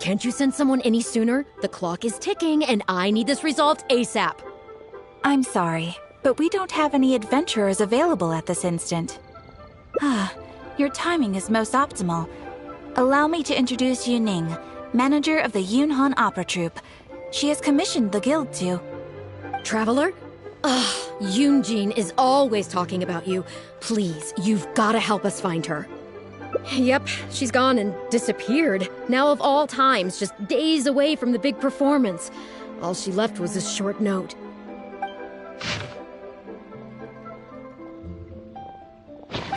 Can't you send someone any sooner? The clock is ticking, and I need this resolved ASAP. I'm sorry, but we don't have any adventurers available at this instant. Your timing is most optimal. Allow me to introduce Yu Ning, manager of the Yunhan Opera Troupe. She has commissioned the guild to... Traveler? Ugh, Yoon Jin is always talking about you. Please, you've gotta help us find her. Yep, she's gone and disappeared. Now of all times, just days away from the big performance. All she left was a short note.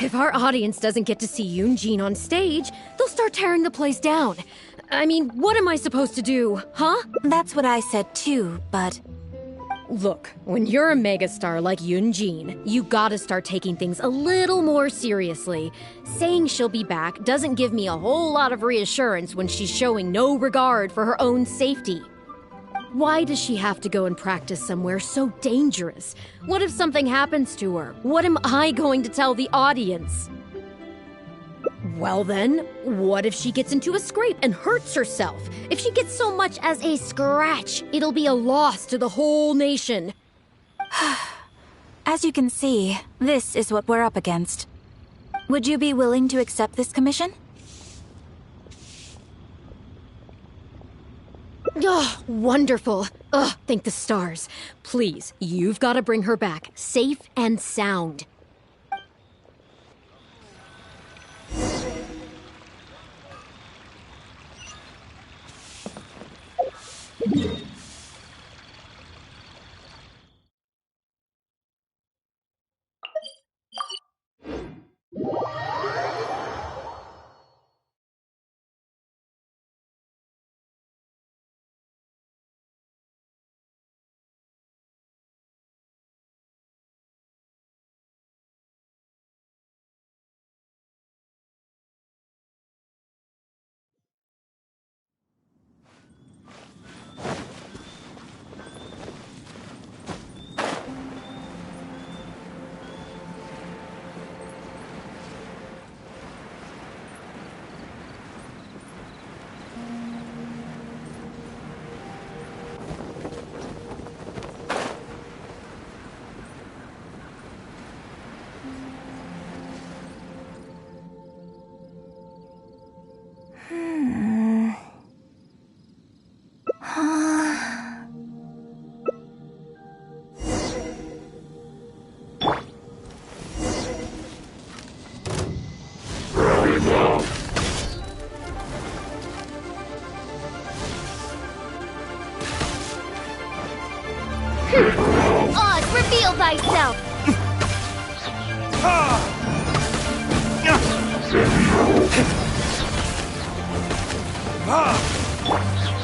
If our audience doesn't get to see Yoon Jin on stage, they'll start tearing the place down. I mean, what am I supposed to do, huh? That's what I said too, but... Look, when you're a megastar like Yoon Jin, you gotta start taking things a little more seriously. Saying she'll be back doesn't give me a whole lot of reassurance when she's showing no regard for her own safety. Why does she have to go and practice somewhere so dangerous? What if something happens to her? What am I going to tell the audience? Well then, what if she gets into a scrape and hurts herself? If she gets so much as a scratch, it'll be a loss to the whole nation. As you can see, this is what we're up against. Would you be willing to accept this commission? Oh, wonderful. Ugh, thank the stars. Please, you've got to bring her back, safe and sound. Oz, reveal thyself!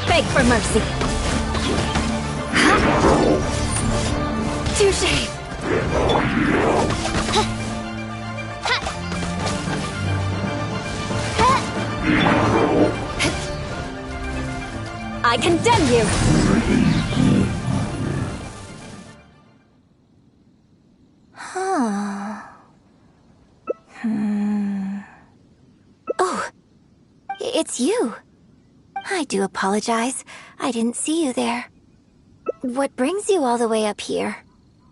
Beg for mercy. Touché! I condemn you! Oh, it's you. I do apologize. I didn't see you there. What brings you all the way up here?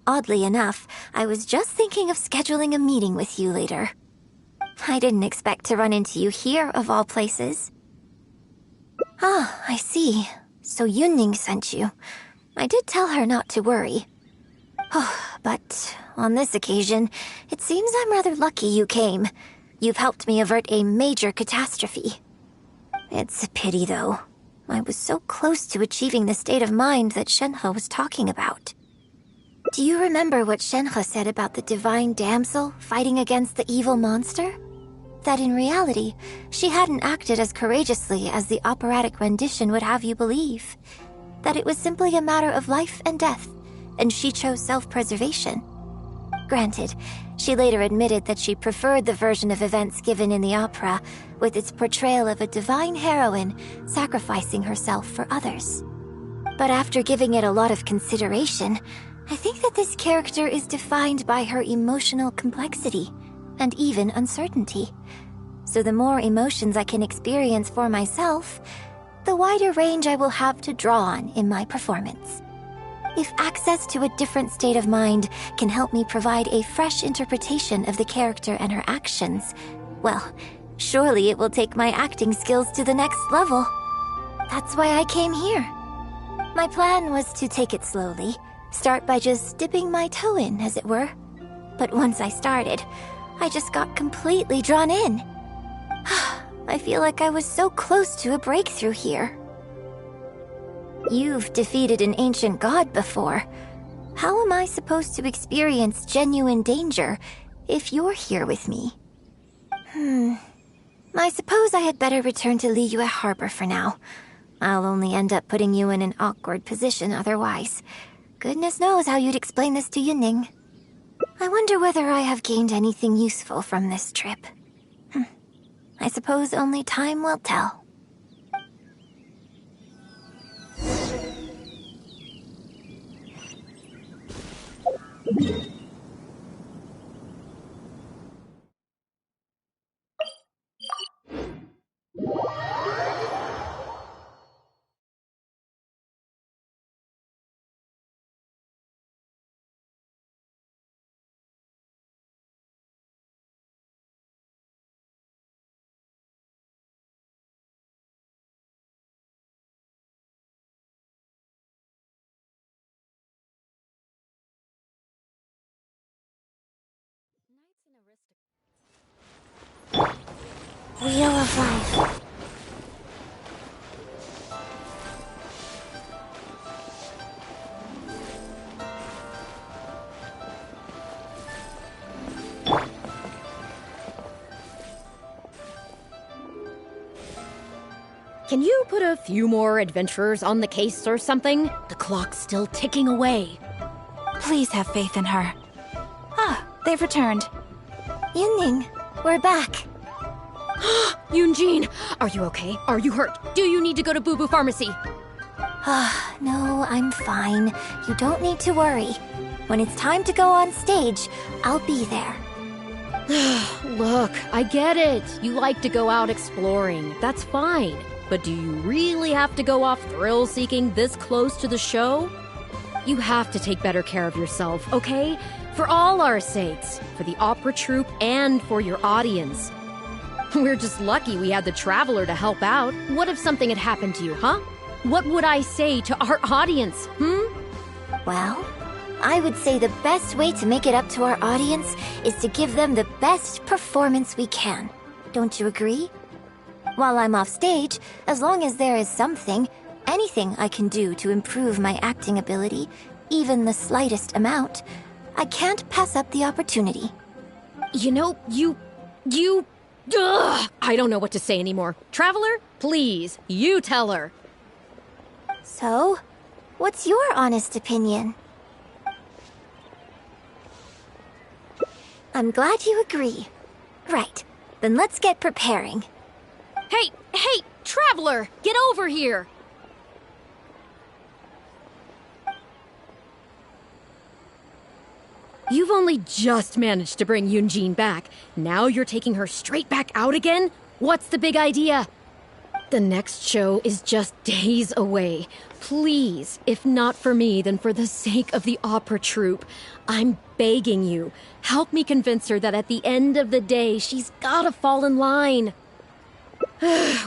Oddly enough, I was just thinking of scheduling a meeting with you later. I didn't expect to run into you here, of all places. Ah, I see. So Yunning sent you. I did tell her not to worry. Oh, but on this occasion, it seems I'm rather lucky you came. You've helped me avert a major catastrophe. It's a pity, though. I was so close to achieving the state of mind that Shenhe was talking about. Do you remember what Shenhe said about the divine damsel fighting against the evil monster? That in reality, she hadn't acted as courageously as the operatic rendition would have you believe. That it was simply a matter of life and death, and she chose self-preservation. Granted, she later admitted that she preferred the version of events given in the opera, with its portrayal of a divine heroine sacrificing herself for others. But after giving it a lot of consideration, I think that this character is defined by her emotional complexity, and even uncertainty. So the more emotions I can experience for myself, the wider range I will have to draw on in my performance. If access to a different state of mind can help me provide a fresh interpretation of the character and her actions, well, surely it will take my acting skills to the next level. That's why I came here. My plan was to take it slowly, start by just dipping my toe in, as it were. But once I started, I just got completely drawn in. I feel like I was so close to a breakthrough here. You've defeated an ancient god before. How am I supposed to experience genuine danger if you're here with me? I suppose I had better return to Liyue Harbor for now. I'll only end up putting you in an awkward position otherwise. Goodness knows how you'd explain this to Yuning. I wonder whether I have gained anything useful from this trip. I suppose only time will tell. Wheel of Life. Can you put a few more adventurers on the case or something? The clock's still ticking away. Please have faith in her. Ah, they've returned. Yuning, we're back. Yoon Jin, are you okay? Are you hurt? Do you need to go to Boo Boo Pharmacy? No, I'm fine. You don't need to worry. When it's time to go on stage, I'll be there. Look, I get it. You like to go out exploring. That's fine. But do you really have to go off thrill-seeking this close to the show? You have to take better care of yourself, okay? For all our sakes. For the opera troupe and for your audience. We're just lucky we had the Traveler to help out. What if something had happened to you, huh? What would I say to our audience, Well, I would say the best way to make it up to our audience is to give them the best performance we can. Don't you agree? While I'm off stage, as long as there is something, anything I can do to improve my acting ability, even the slightest amount, I can't pass up the opportunity. You know, I don't know what to say anymore. Traveler, please, you tell her. So, what's your honest opinion? I'm glad you agree. Right, then let's get preparing. Hey, Traveler, get over here. You've only just managed to bring Yoon Jin back. Now you're taking her straight back out again? What's the big idea? The next show is just days away. Please, if not for me, then for the sake of the opera troupe, I'm begging you, help me convince her that at the end of the day, she's gotta fall in line.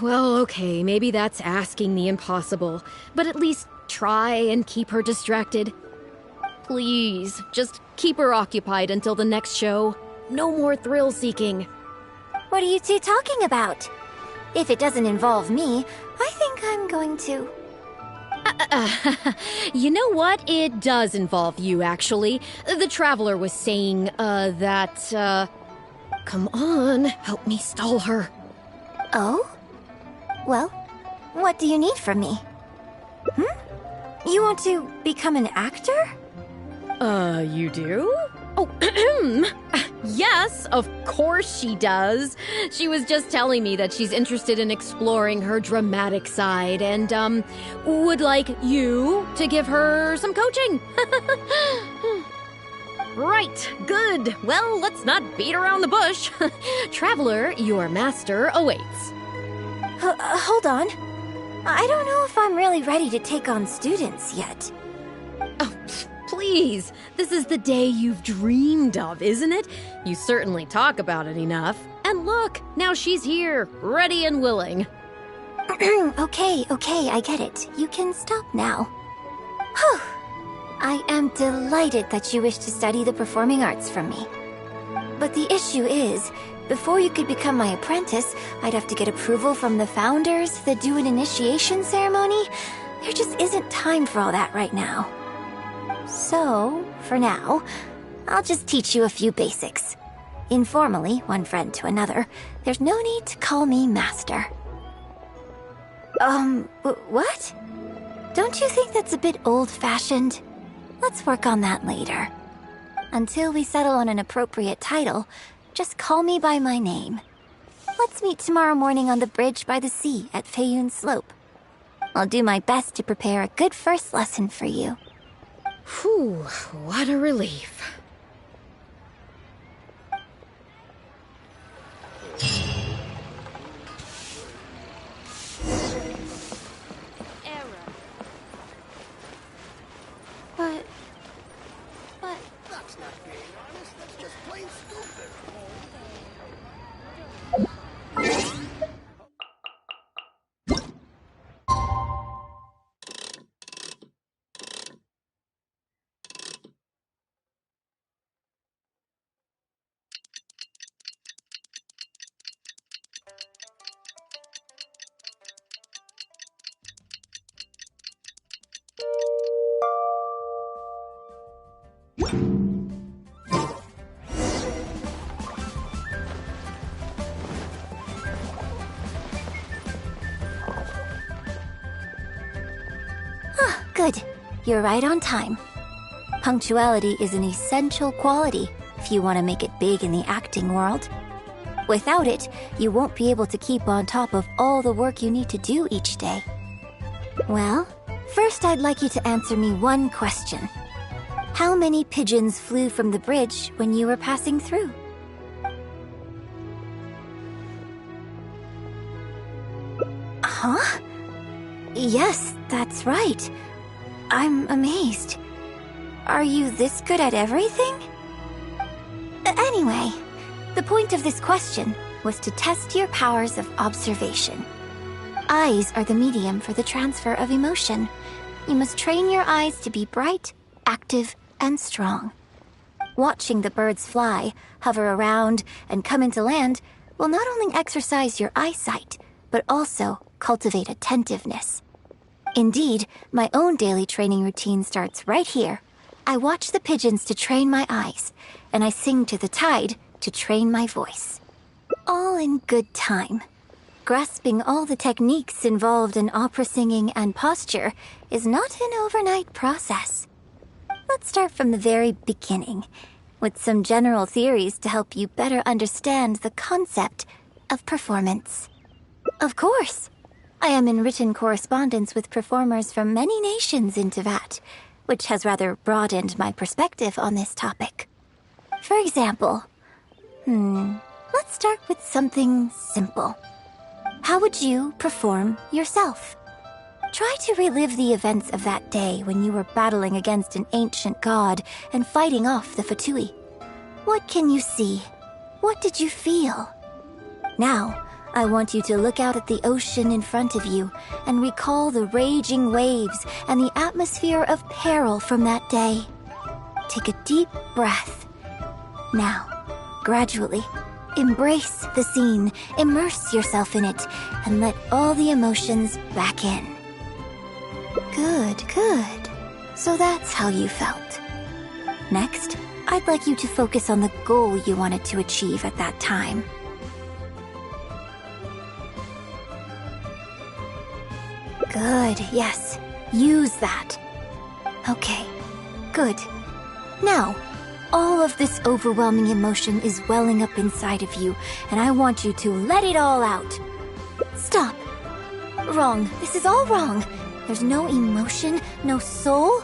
Well, okay, maybe that's asking the impossible, but at least try and keep her distracted. Please, just keep her occupied until the next show. No more thrill-seeking. What are you two talking about? If it doesn't involve me, I think I'm going to... You know what? It does involve you, actually. The Traveler was saying, that, Come on, help me stall her. Oh? Well, what do you need from me? You want to become an actor? You do? Oh, yes, of course she does. She was just telling me that she's interested in exploring her dramatic side and, would like you to give her some coaching. Right, good. Well, let's not beat around the bush. Traveler, your master awaits. Hold on. I don't know if I'm really ready to take on students yet. Oh, please. This is the day you've dreamed of, isn't it? You certainly talk about it enough. And look, now she's here, ready and willing. Okay, I get it. You can stop now. Whew. I am delighted that you wish to study the performing arts from me. But the issue is, before you could become my apprentice, I'd have to get approval from the founders, then do an initiation ceremony. There just isn't time for all that right now. So, for now, I'll just teach you a few basics. Informally, one friend to another. There's no need to call me master. What? Don't you think that's a bit old-fashioned? Let's work on that later. Until we settle on an appropriate title, just call me by my name. Let's meet tomorrow morning on the bridge by the sea at Feiyun Slope. I'll do my best to prepare a good first lesson for you. Whew, what a relief. But... That's not being honest, that's just plain stupid. Good. You're right on time. Punctuality is an essential quality if you want to make it big in the acting world. Without it, you won't be able to keep on top of all the work you need to do each day. Well, first I'd like you to answer me one question. How many pigeons flew from the bridge when you were passing through? Huh? Yes, that's right. I'm amazed. Are you this good at everything? Anyway, the point of this question was to test your powers of observation. Eyes are the medium for the transfer of emotion. You must train your eyes to be bright, active, and strong. Watching the birds fly, hover around, and come into land will not only exercise your eyesight, but also cultivate attentiveness. Indeed, my own daily training routine starts right here. I watch the pigeons to train my eyes, and I sing to the tide to train my voice. All in good time. Grasping all the techniques involved in opera singing and posture is not an overnight process. Let's start from the very beginning, with some general theories to help you better understand the concept of performance. Of course! I am in written correspondence with performers from many nations in Teyvat, which has rather broadened my perspective on this topic. For example, let's start with something simple. How would you perform yourself? Try to relive the events of that day when you were battling against an ancient god and fighting off the Fatui. What can you see? What did you feel? Now, I want you to look out at the ocean in front of you and recall the raging waves and the atmosphere of peril from that day. Take a deep breath. Now, gradually, embrace the scene, immerse yourself in it, and let all the emotions back in. Good. So that's how you felt. Next, I'd like you to focus on the goal you wanted to achieve at that time. Good, yes. Use that. Okay, good. Now, all of this overwhelming emotion is welling up inside of you, and I want you to let it all out. Stop. Wrong. This is all wrong. There's no emotion, no soul.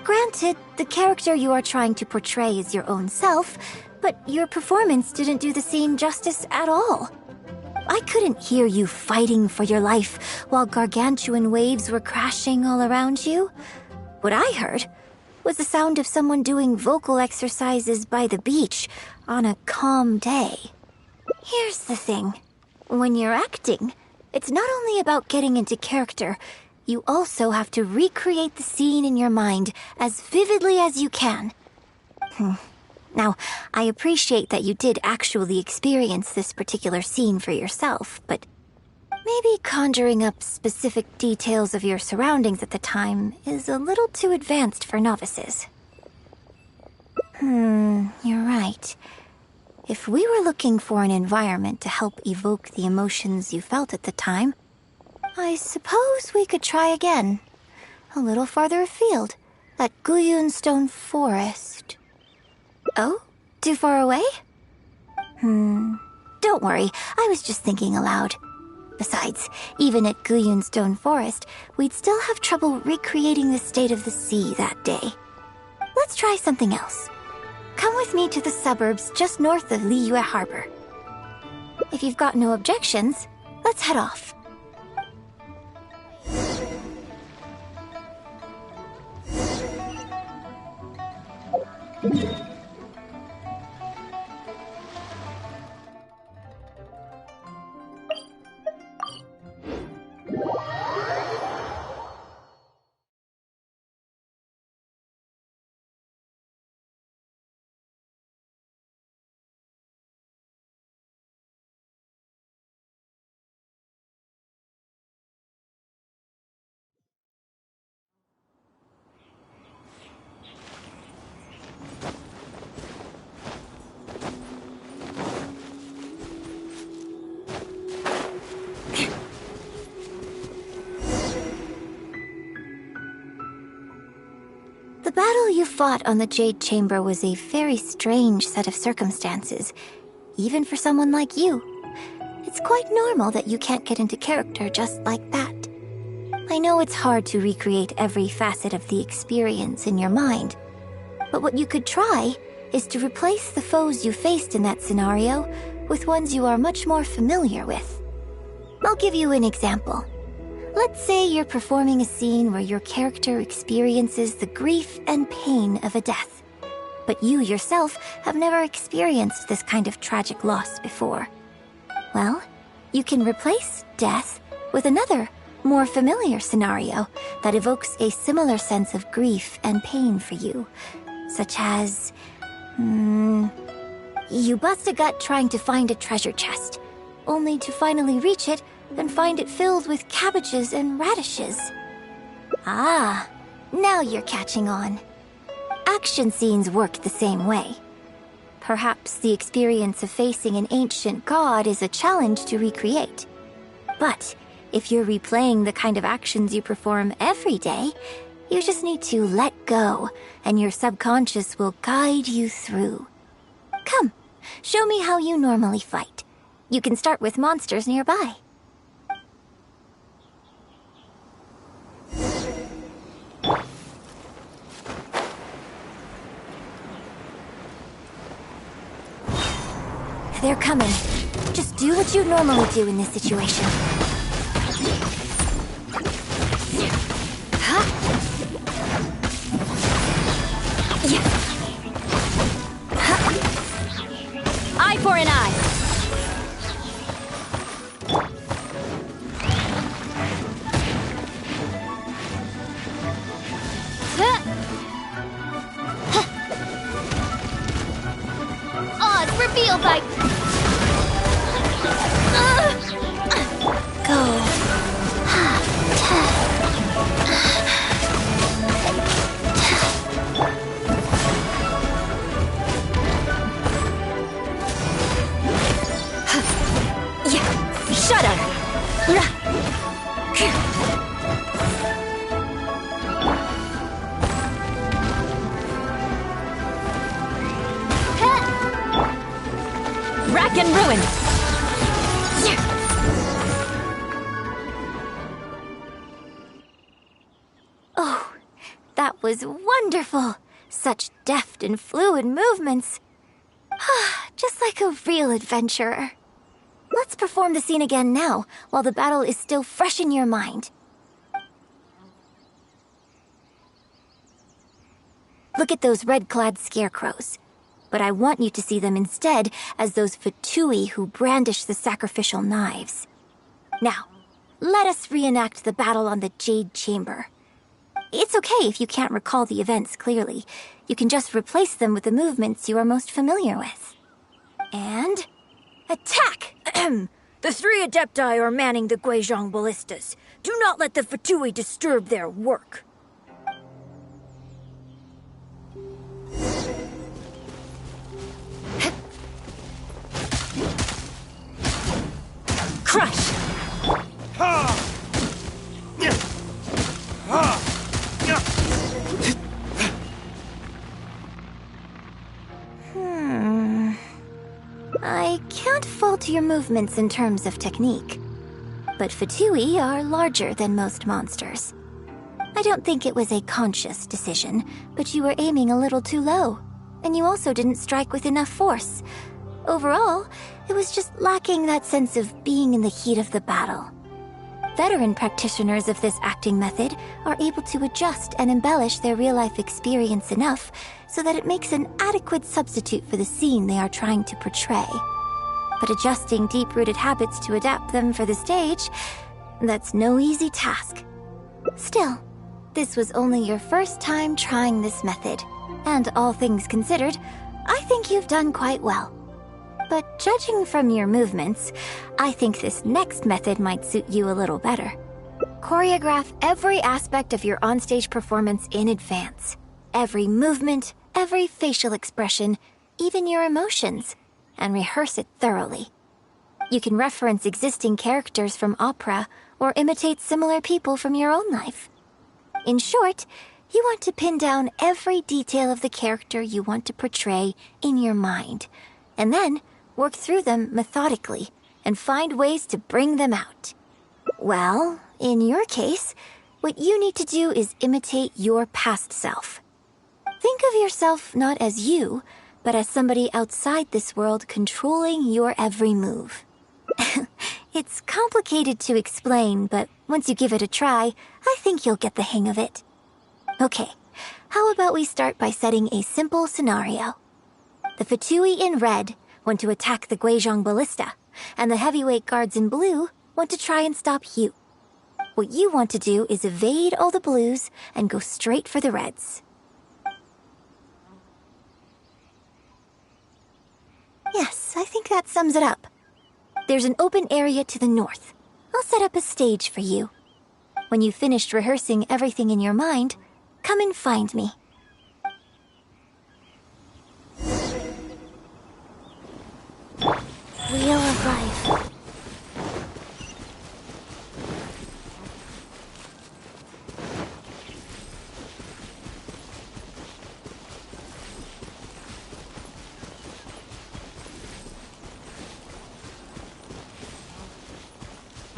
Granted, the character you are trying to portray is your own self, but your performance didn't do the scene justice at all. I couldn't hear you fighting for your life while gargantuan waves were crashing all around you. What I heard was the sound of someone doing vocal exercises by the beach on a calm day. Here's the thing. When you're acting, it's not only about getting into character, you also have to recreate the scene in your mind as vividly as you can. Now, I appreciate that you did actually experience this particular scene for yourself, but maybe conjuring up specific details of your surroundings at the time is a little too advanced for novices. You're right. If we were looking for an environment to help evoke the emotions you felt at the time, I suppose we could try again. A little farther afield, at Guyun Stone Forest. Oh? Too far away? Don't worry, I was just thinking aloud. Besides, even at Guyun Stone Forest, we'd still have trouble recreating the state of the sea that day. Let's try something else. Come with me to the suburbs just north of Liyue Harbor. If you've got no objections, let's head off. The battle you fought on the Jade Chamber was a very strange set of circumstances, even for someone like you. It's quite normal that you can't get into character just like that. I know it's hard to recreate every facet of the experience in your mind, but what you could try is to replace the foes you faced in that scenario with ones you are much more familiar with. I'll give you an example. Let's say you're performing a scene where your character experiences the grief and pain of a death, but you yourself have never experienced this kind of tragic loss before. Well, you can replace death with another, more familiar scenario that evokes a similar sense of grief and pain for you, such as... you bust a gut trying to find a treasure chest, only to finally reach it and find it filled with cabbages and radishes. Ah, now you're catching on. Action scenes work the same way. Perhaps the experience of facing an ancient god is a challenge to recreate. But if you're replaying the kind of actions you perform every day, you just need to let go, and your subconscious will guide you through. Come, show me how you normally fight. You can start with monsters nearby. They're coming. Just do what you normally do in this situation. Huh? Yeah. Huh? Eye for an eye. Odds reveal by... Go. Shudder. Rack and ruin. Oh, that was wonderful. Such deft and fluid movements. Just like a real adventurer. let's perform the scene again now, while the battle is still fresh in your mind. Look at those red-clad scarecrows. But I want you to see them instead as those fatui who brandish the sacrificial knives. Now, let us reenact the battle on the Jade Chamber. It's okay if you can't recall the events clearly. You can just replace them with the movements you are most familiar with. And... attack! The 3 Adepti are manning the Guizhong ballistas. Do not let the fatui disturb their work. Crush! I can't fault your movements in terms of technique. But fatui are larger than most monsters. I don't think it was a conscious decision, but you were aiming a little too low. And you also didn't strike with enough force. Overall, it was just lacking that sense of being in the heat of the battle. Veteran practitioners of this acting method are able to adjust and embellish their real-life experience enough so that it makes an adequate substitute for the scene they are trying to portray. But adjusting deep-rooted habits to adapt them for the stage, that's no easy task. Still, this was only your first time trying this method, and all things considered, I think you've done quite well. But judging from your movements, I think this next method might suit you a little better. Choreograph every aspect of your onstage performance in advance. Every movement, every facial expression, even your emotions, and rehearse it thoroughly. You can reference existing characters from opera or imitate similar people from your own life. In short, you want to pin down every detail of the character you want to portray in your mind, and then work through them methodically and find ways to bring them out. Well, in your case, what you need to do is imitate your past self. Think of yourself not as you, but as somebody outside this world controlling your every move. It's complicated to explain, but once you give it a try, I think you'll get the hang of it. Okay, how about we start by setting a simple scenario. The fatui in red want to attack the Guizhong ballista, and the heavyweight guards in blue want to try and stop you. What you want to do is evade all the blues and go straight for the reds. Yes, I think that sums it up. There's an open area to the north. I'll set up a stage for you. When you've finished rehearsing everything in your mind, come and find me. Wheel of Life.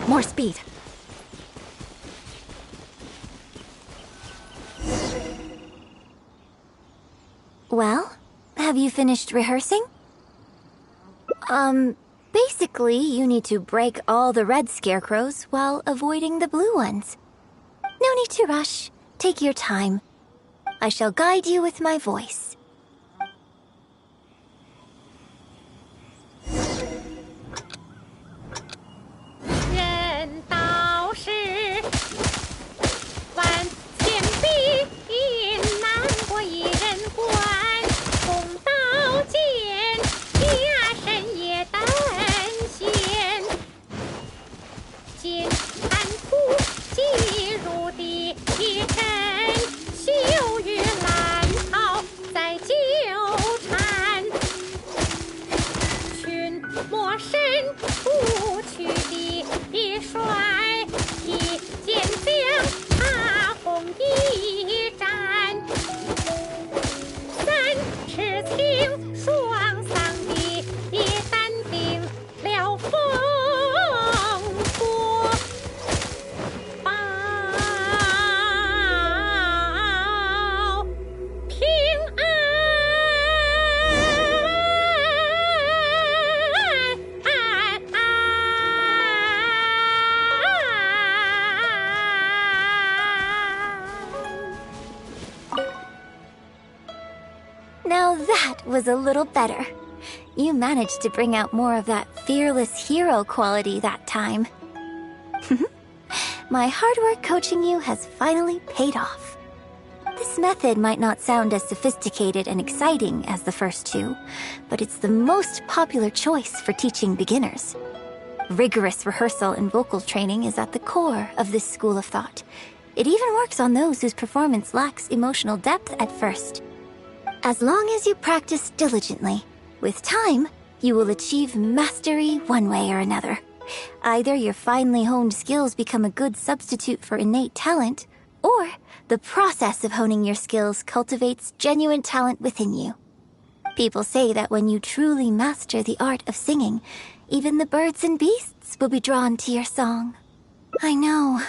More speed. Well, have you finished rehearsing? Basically, you need to break all the red scarecrows while avoiding the blue ones. No need to rush. Take your time. I shall guide you with my voice. was a little better. You managed to bring out more of that fearless hero quality that time. My hard work coaching you has finally paid off. This method might not sound as sophisticated and exciting as the first two, but it's the most popular choice for teaching beginners. Rigorous rehearsal and vocal training is at the core of this school of thought. It even works on those whose performance lacks emotional depth at first. As long as you practice diligently, with time, you will achieve mastery one way or another. Either your finely honed skills become a good substitute for innate talent, or the process of honing your skills cultivates genuine talent within you. People say that when you truly master the art of singing, even the birds and beasts will be drawn to your song. I know.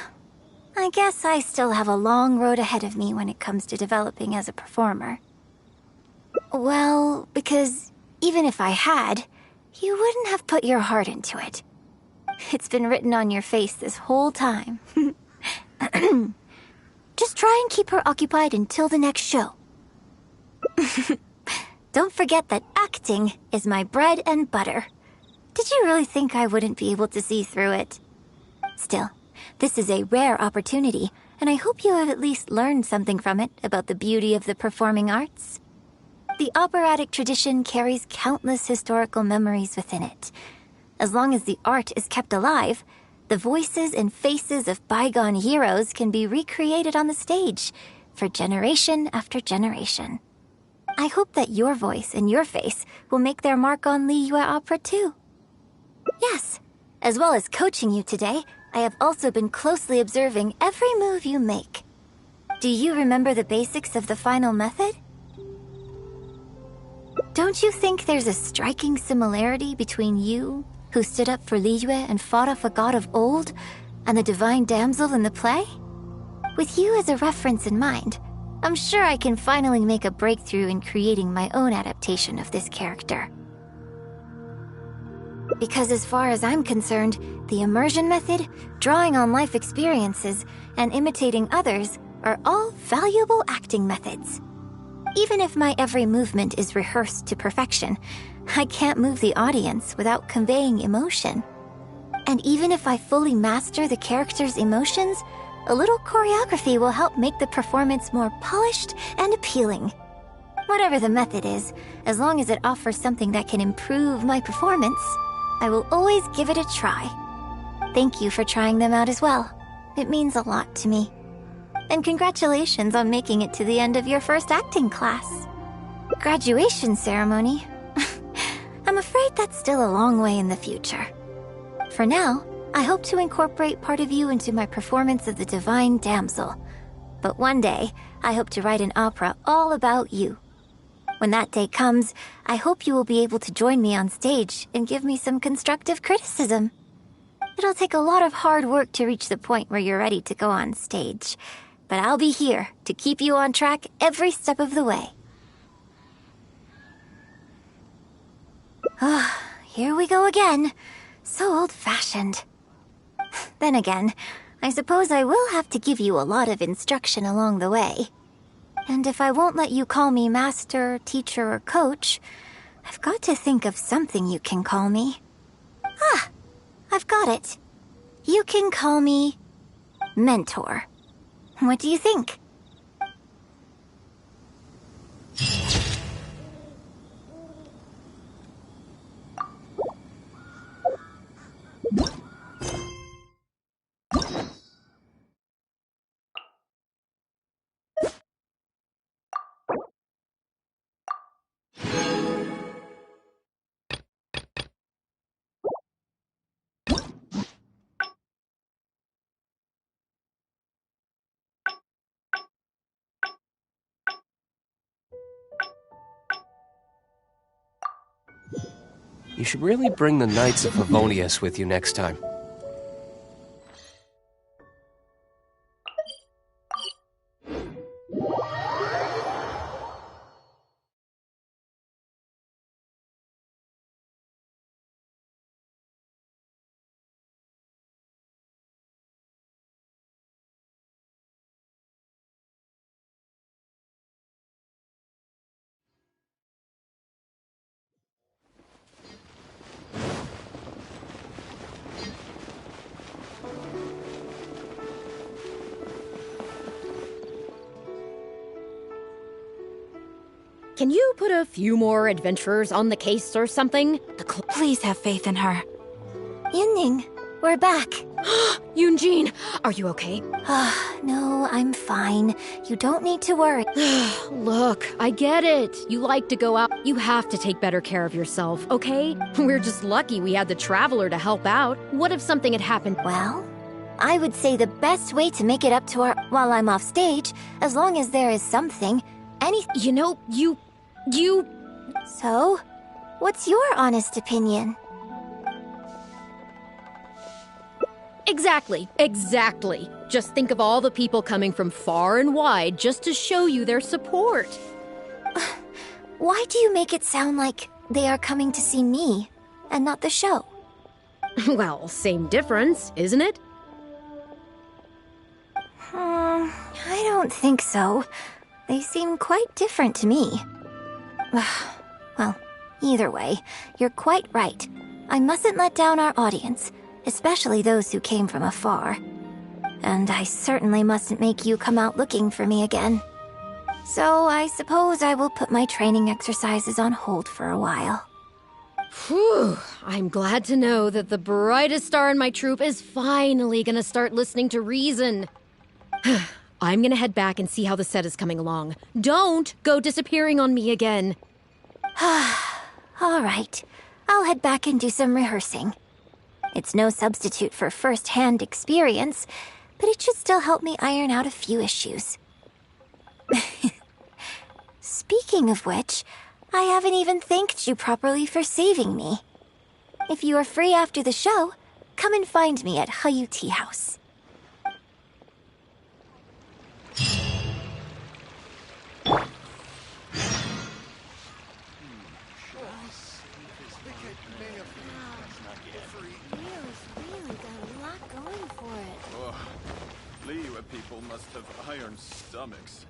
I guess I still have a long road ahead of me when it comes to developing as a performer. Well, because even if I had, you wouldn't have put your heart into it. It's been written on your face this whole time. Just try and keep her occupied until the next show. Don't forget that acting is my bread and butter. Did you really think I wouldn't be able to see through it? Still, this is a rare opportunity, and I hope you have at least learned something from it about the beauty of the performing arts. The operatic tradition carries countless historical memories within it. As long as the art is kept alive, the voices and faces of bygone heroes can be recreated on the stage for generation after generation. I hope that your voice and your face will make their mark on Liyue opera too. Yes, as well as coaching you today, I have also been closely observing every move you make. Do you remember the basics of the final method? Don't you think there's a striking similarity between you, who stood up for Liyue and fought off a god of old, and the divine damsel in the play? With you as a reference in mind, I'm sure I can finally make a breakthrough in creating my own adaptation of this character. Because as far as I'm concerned, the immersion method, drawing on life experiences, and imitating others are all valuable acting methods. Even if my every movement is rehearsed to perfection, I can't move the audience without conveying emotion. And even if I fully master the character's emotions, a little choreography will help make the performance more polished and appealing. Whatever the method is, as long as it offers something that can improve my performance, I will always give it a try. Thank you for trying them out as well. It means a lot to me. And congratulations on making it to the end of your first acting class. Graduation ceremony? I'm afraid that's still a long way in the future. For now, I hope to incorporate part of you into my performance of the Divine Damsel. But one day, I hope to write an opera all about you. When that day comes, I hope you will be able to join me on stage and give me some constructive criticism. It'll take a lot of hard work to reach the point where you're ready to go on stage. But I'll be here to keep you on track every step of the way. Ah, here we go again. So old-fashioned. Then again, I suppose I will have to give you a lot of instruction along the way. And if I won't let you call me master, teacher, or coach, I've got to think of something you can call me. Ah, I've got it. You can call me mentor. What do you think? You should really bring the Knights of Favonius with you next time. can you put a few more adventurers on the case or something? Please have faith in her. Yunning, we're back. Yoon Jin, are you okay? No, I'm fine. You don't need to worry. Look, I get it. You like to go out. You have to take better care of yourself, okay? We're just lucky we had the Traveler to help out. What if something had happened? Well, I would say the best way to make it up to her while I'm off stage, as long as there is something, You know, you... So, what's your honest opinion? Exactly. Just think of all the people coming from far and wide just to show you their support. Why do you make it sound like they are coming to see me and not the show? Well, same difference, isn't it? I don't think so. They seem quite different to me. Well, either way, you're quite right. I mustn't let down our audience, especially those who came from afar. And I certainly mustn't make you come out looking for me again. So I suppose I will put my training exercises on hold for a while. Whew, I'm glad to know that the brightest star in my troupe is finally gonna start listening to reason. I'm gonna head back and see how the set is coming along. Don't go disappearing on me again. All right, I'll head back and do some rehearsing. It's no substitute for first-hand experience, but it should still help me iron out a few issues. Speaking of which, I haven't even thanked you properly for saving me. If you are free after the show, come and find me at Hayu Tea House. People must have iron stomachs.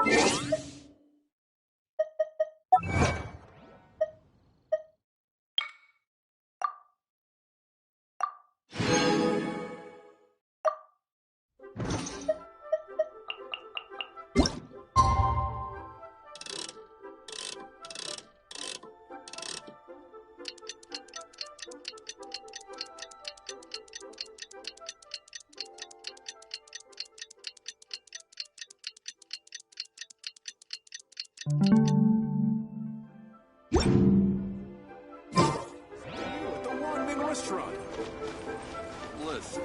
Restaurant. Bliss.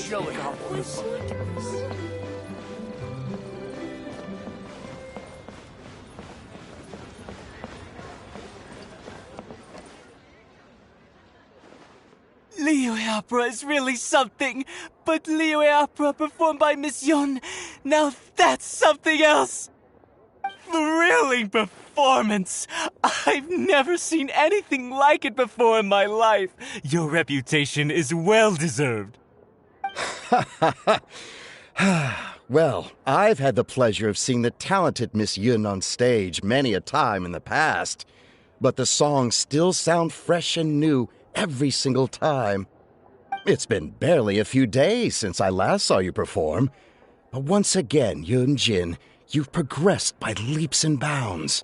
Showing off. Liyue opera is really something, but Liyue opera performed by Miss Yun, now that's something else! Thrilling performance! I've never seen anything like it before in my life. Your reputation is well-deserved. Well, I've had the pleasure of seeing the talented Miss Yun on stage many a time in the past, but the songs still sound fresh and new every single time. It's been barely a few days since I last saw you perform, but once again, Yoon Jin, you've progressed by leaps and bounds.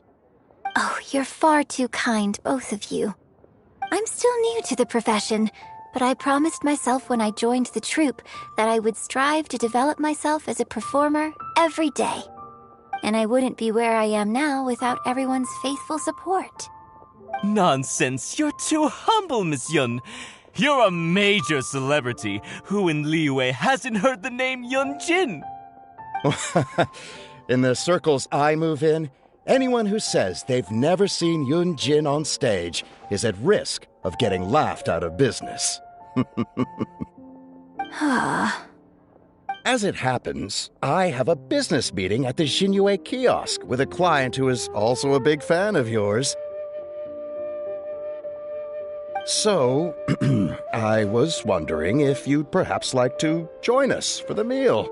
Oh, you're far too kind, both of you. I'm still new to the profession, but I promised myself when I joined the troupe that I would strive to develop myself as a performer every day. And I wouldn't be where I am now without everyone's faithful support. Nonsense, you're too humble, Miss Yun. You're a major celebrity. Who in Liyue hasn't heard the name Yun Jin? In the circles I move in, anyone who says they've never seen Yun Jin on stage is at risk of getting laughed out of business. As it happens, I have a business meeting at the Xinyu kiosk with a client who is also a big fan of yours. So, I was wondering if you'd perhaps like to join us for the meal.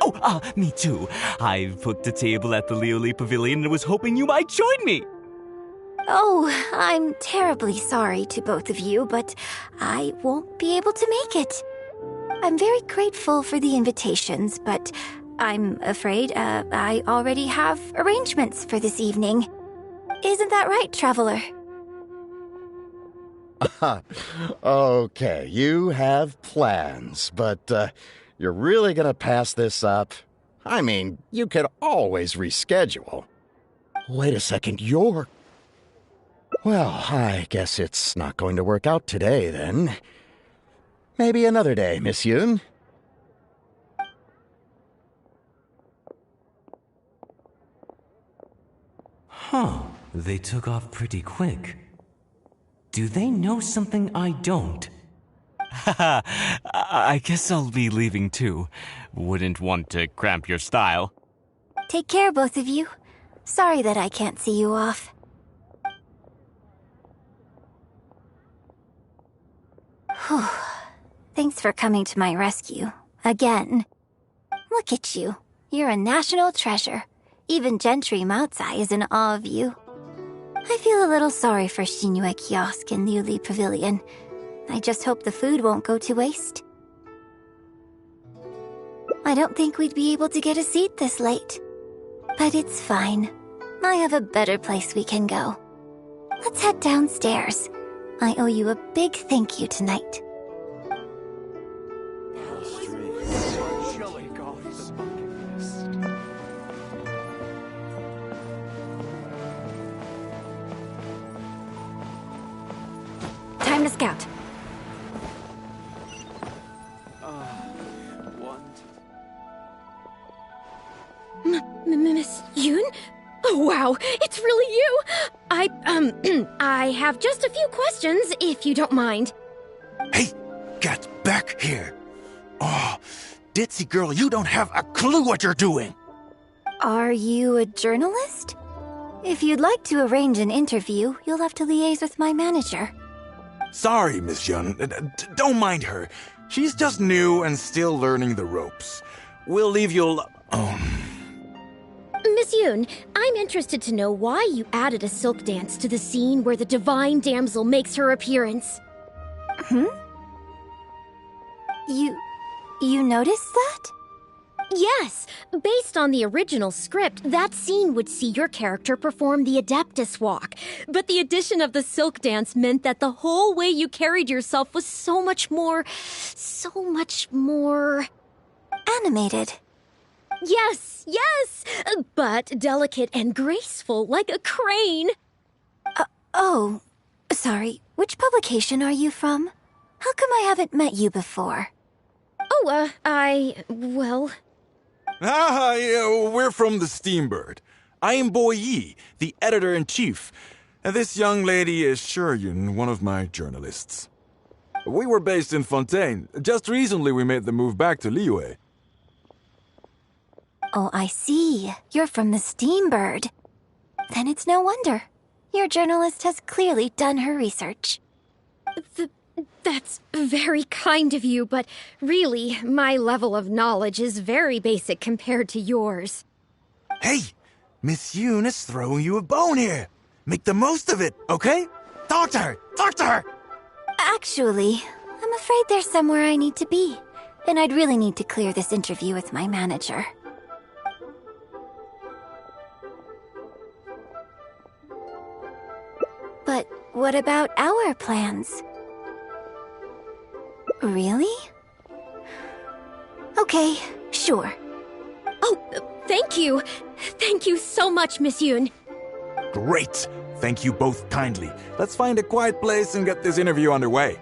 Oh, me too. I've booked a table at the Lioli Pavilion and was hoping you might join me. Oh, I'm terribly sorry to both of you, but I won't be able to make it. I'm very grateful for the invitations, but I'm afraid I already have arrangements for this evening. Isn't that right, Traveler? Okay, you have plans, but you're really gonna pass this up? I mean, you could always reschedule. Wait a second, you're... Well, I guess it's not going to work out today, then. Maybe another day, Miss Yun. Huh, they took off pretty quick. Do they know something I don't? Haha, I guess I'll be leaving too. Wouldn't want to cramp your style. Take care, both of you. Sorry that I can't see you off. Whew. Thanks for coming to my rescue. Again. Look at you. You're a national treasure. Even Gentry Maotsai is in awe of you. I feel a little sorry for Xinyu Kiosk and Liuli Pavilion. I just hope the food won't go to waste. I don't think we'd be able to get a seat this late. But it's fine. I have a better place we can go. Let's head downstairs. I owe you a big thank you tonight. Time to scout. Miss Yun? Oh, wow, it's really you! I have just a few questions, if you don't mind. Hey, get back here! Oh, ditzy girl, you don't have a clue what you're doing! Are you a journalist? If you'd like to arrange an interview, you'll have to liaise with my manager. Sorry, Miss Yun. Don't mind her. She's just new and still learning the ropes. We'll leave you Miss Yun, I'm interested to know why you added a silk dance to the scene where the divine damsel makes her appearance. You noticed that? Yes, based on the original script, that scene would see your character perform the Adeptus Walk. But the addition of the silk dance meant that the whole way you carried yourself was so much more... Animated. Yes, but delicate and graceful, like a crane. Oh, sorry. Which publication are you from? How come I haven't met you before? Oh, yeah, we're from the Steambird. I am Bo Yi, the editor-in-chief. And this young lady is Shuryun, one of my journalists. We were based in Fontaine. Just recently we made the move back to Liyue. Oh, I see. You're from the Steambird. Then it's no wonder. Your journalist has clearly done her research. That's very kind of you, but really, my level of knowledge is very basic compared to yours. Hey, Miss Yun is throwing you a bone here. Make the most of it, okay? Talk to her! Talk to her! Actually, I'm afraid there's somewhere I need to be. And I'd really need to clear this interview with my manager. But what about our plans? Really? Okay, sure. Oh, thank you. Thank you so much, Miss Yoon. Great. Thank you both kindly. Let's find a quiet place and get this interview underway.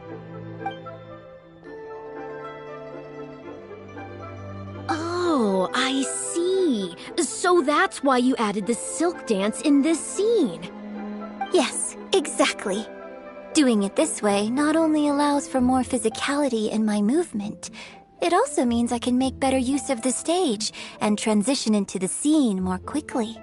Oh, I see. So that's why you added the silk dance in this scene. Yes, exactly. Doing it this way not only allows for more physicality in my movement, it also means I can make better use of the stage and transition into the scene more quickly.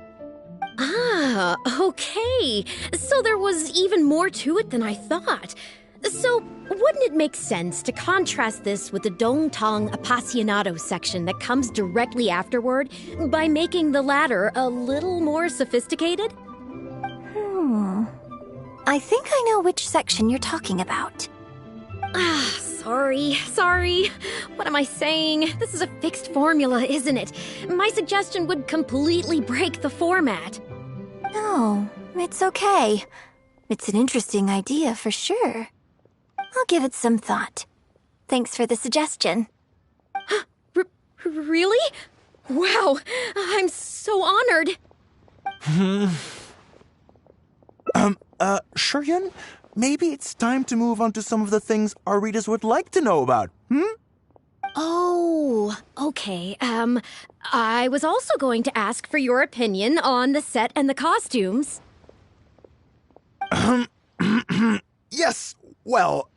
Ah, okay. So there was even more to it than I thought. So, wouldn't it make sense to contrast this with the Dongtong Apasionado section that comes directly afterward by making the latter a little more sophisticated? I think I know which section you're talking about. Ah, sorry. What am I saying? This is a fixed formula, isn't it? My suggestion would completely break the format. No, it's okay. It's an interesting idea for sure. I'll give it some thought. Thanks for the suggestion. Really? Wow, I'm so honored. Shuryun, maybe it's time to move on to some of the things our readers would like to know about, Oh, okay. I was also going to ask for your opinion on the set and the costumes. Yes, well,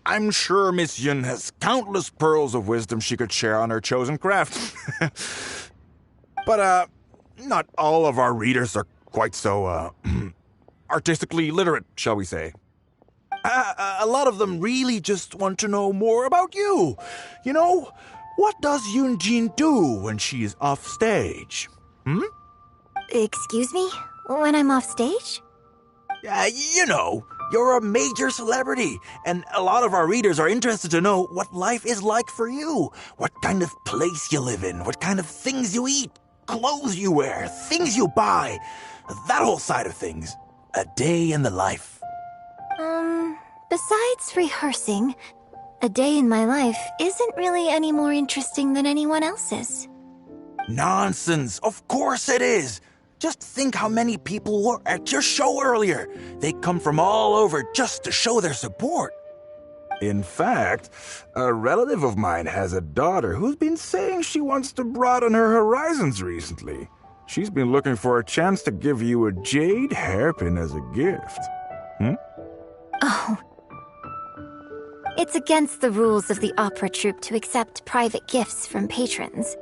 I'm sure Miss Yun has countless pearls of wisdom she could share on her chosen craft. But, not all of our readers are quite so, artistically literate, shall we say. A lot of them really just want to know more about you. You know, what does Yoon Jin do when she's off stage? Excuse me? When I'm off stage? You know, you're a major celebrity, and a lot of our readers are interested to know what life is like for you. What kind of place you live in, what kind of things you eat, clothes you wear, things you buy. That whole side of things. A day in the life. Besides rehearsing, a day in my life isn't really any more interesting than anyone else's. Nonsense. Of course it is. Just think how many people were at your show earlier. They come from all over just to show their support. In fact, a relative of mine has a daughter who's been saying she wants to broaden her horizons recently. She's been looking for a chance to give you a jade hairpin as a gift. Oh. It's against the rules of the opera troupe to accept private gifts from patrons.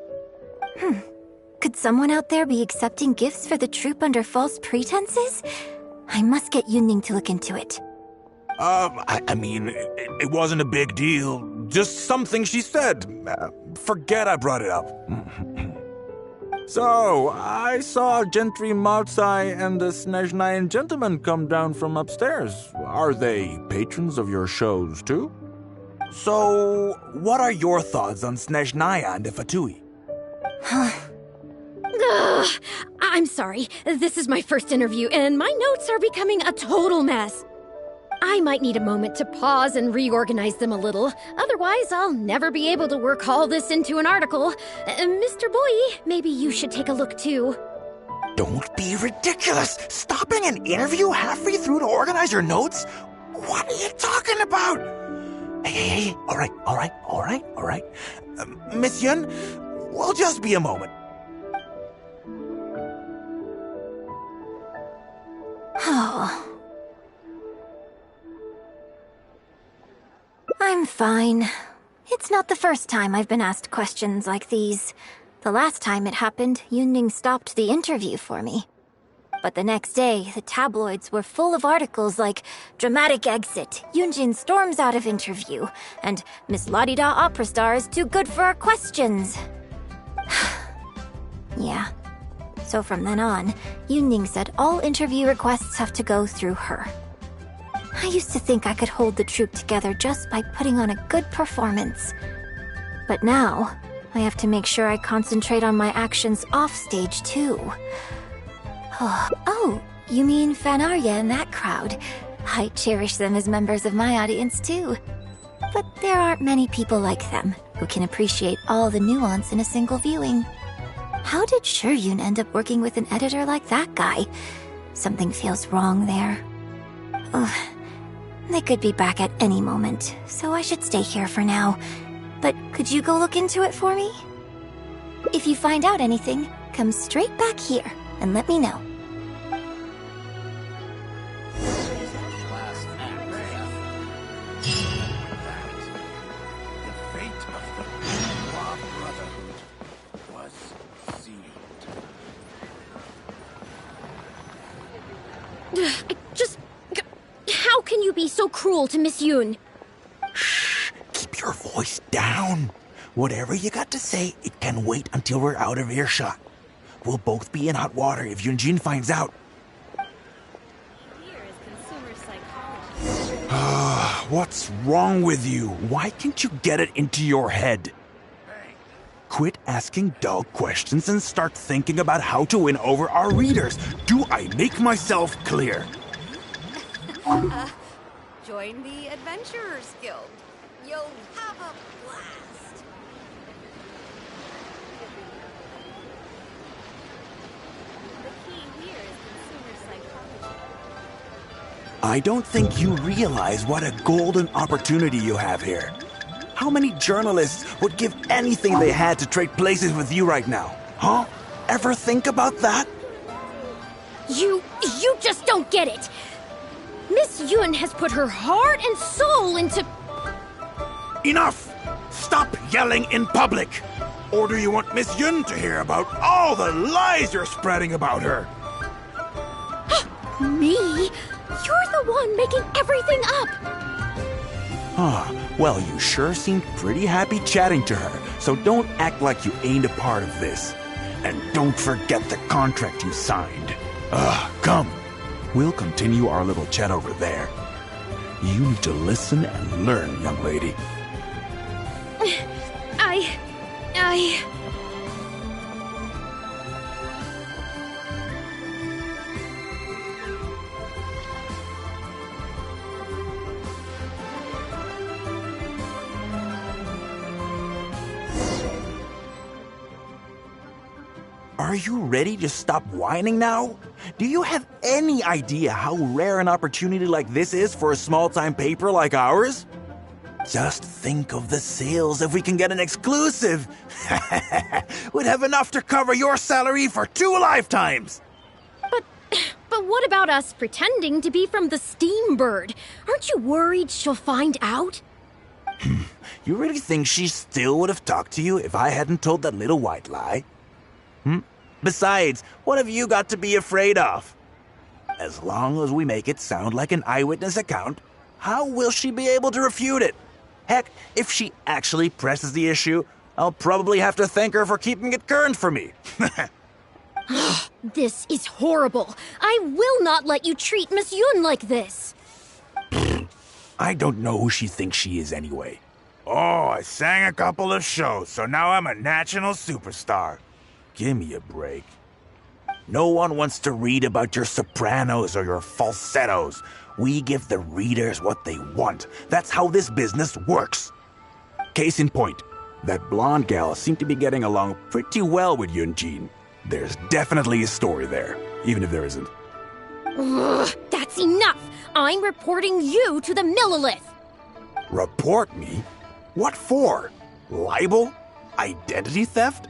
Could someone out there be accepting gifts for the troupe under false pretenses? I must get Yunning to look into it. I mean, it wasn't a big deal. Just something she said. Forget I brought it up. So, I saw Gentry Maotsai and the Snezhnayan gentleman come down from upstairs. Are they patrons of your shows, too? So, what are your thoughts on Snezhnaya and the Fatui? I'm sorry. This is my first interview, and my notes are becoming a total mess. I might need a moment to pause and reorganize them a little. Otherwise, I'll never be able to work all this into an article. Mr. Boyi, maybe you should take a look, too. Don't be ridiculous! Stopping an interview halfway through to organize your notes? What are you talking about? Hey, all right. Miss Yun, we'll just be a moment. Oh. I'm fine. It's not the first time I've been asked questions like these. The last time it happened, Yunning stopped the interview for me. But the next day, the tabloids were full of articles like "Dramatic Exit, Yoonjin storms out of interview," and "Miss La-di-da opera star is too good for our questions." Yeah. So from then on, Yunning said all interview requests have to go through her. I used to think I could hold the troupe together just by putting on a good performance. But now, I have to make sure I concentrate on my actions off stage too. Oh, you mean Fanarya and that crowd? I cherish them as members of my audience too. But there aren't many people like them who can appreciate all the nuance in a single viewing. How did Shuryun end up working with an editor like that guy? Something feels wrong there. Ugh. They could be back at any moment, so I should stay here for now. But could you go look into it for me? If you find out anything, come straight back here and let me know. How can you be so cruel to Miss Yoon? Shh! Keep your voice down. Whatever you got to say, it can wait until we're out of earshot. We'll both be in hot water if Yoon Jin finds out. What's wrong with you? Why can't you get it into your head? Quit asking dull questions and start thinking about how to win over our readers. Do I make myself clear? Join the Adventurers Guild. You'll have a blast. The key here is consumer psychology. I don't think you realize what a golden opportunity you have here. How many journalists would give anything they had to trade places with you right now? Huh? Ever think about that? You just don't get it. Miss Yoon has put her heart and soul into... Enough! Stop yelling in public! Or do you want Miss Yoon to hear about all the lies you're spreading about her? Me? You're the one making everything up! Well, you sure seemed pretty happy chatting to her, so don't act like you ain't a part of this. And don't forget the contract you signed. Come. We'll continue our little chat over there. You need to listen and learn, young lady. Are you ready to stop whining now? Do you have any idea how rare an opportunity like this is for a small-time paper like ours? Just think of the sales if we can get an exclusive. We'd have enough to cover your salary for 2 lifetimes. But what about us pretending to be from the Steambird? Aren't you worried she'll find out? You really think she still would have talked to you if I hadn't told that little white lie? Besides, what have you got to be afraid of? As long as we make it sound like an eyewitness account, how will she be able to refute it? Heck, if she actually presses the issue, I'll probably have to thank her for keeping it current for me. This is horrible. I will not let you treat Miss Yoon like this. I don't know who she thinks she is anyway. Oh, I sang a couple of shows, so now I'm a national superstar. Give me a break. No one wants to read about your sopranos or your falsettos. We give the readers what they want. That's how this business works. Case in point, that blonde gal seemed to be getting along pretty well with Yoon Jin. There's definitely a story there, even if there isn't. Ugh, that's enough! I'm reporting you to the Millilith! Report me? What for? Libel? Identity theft?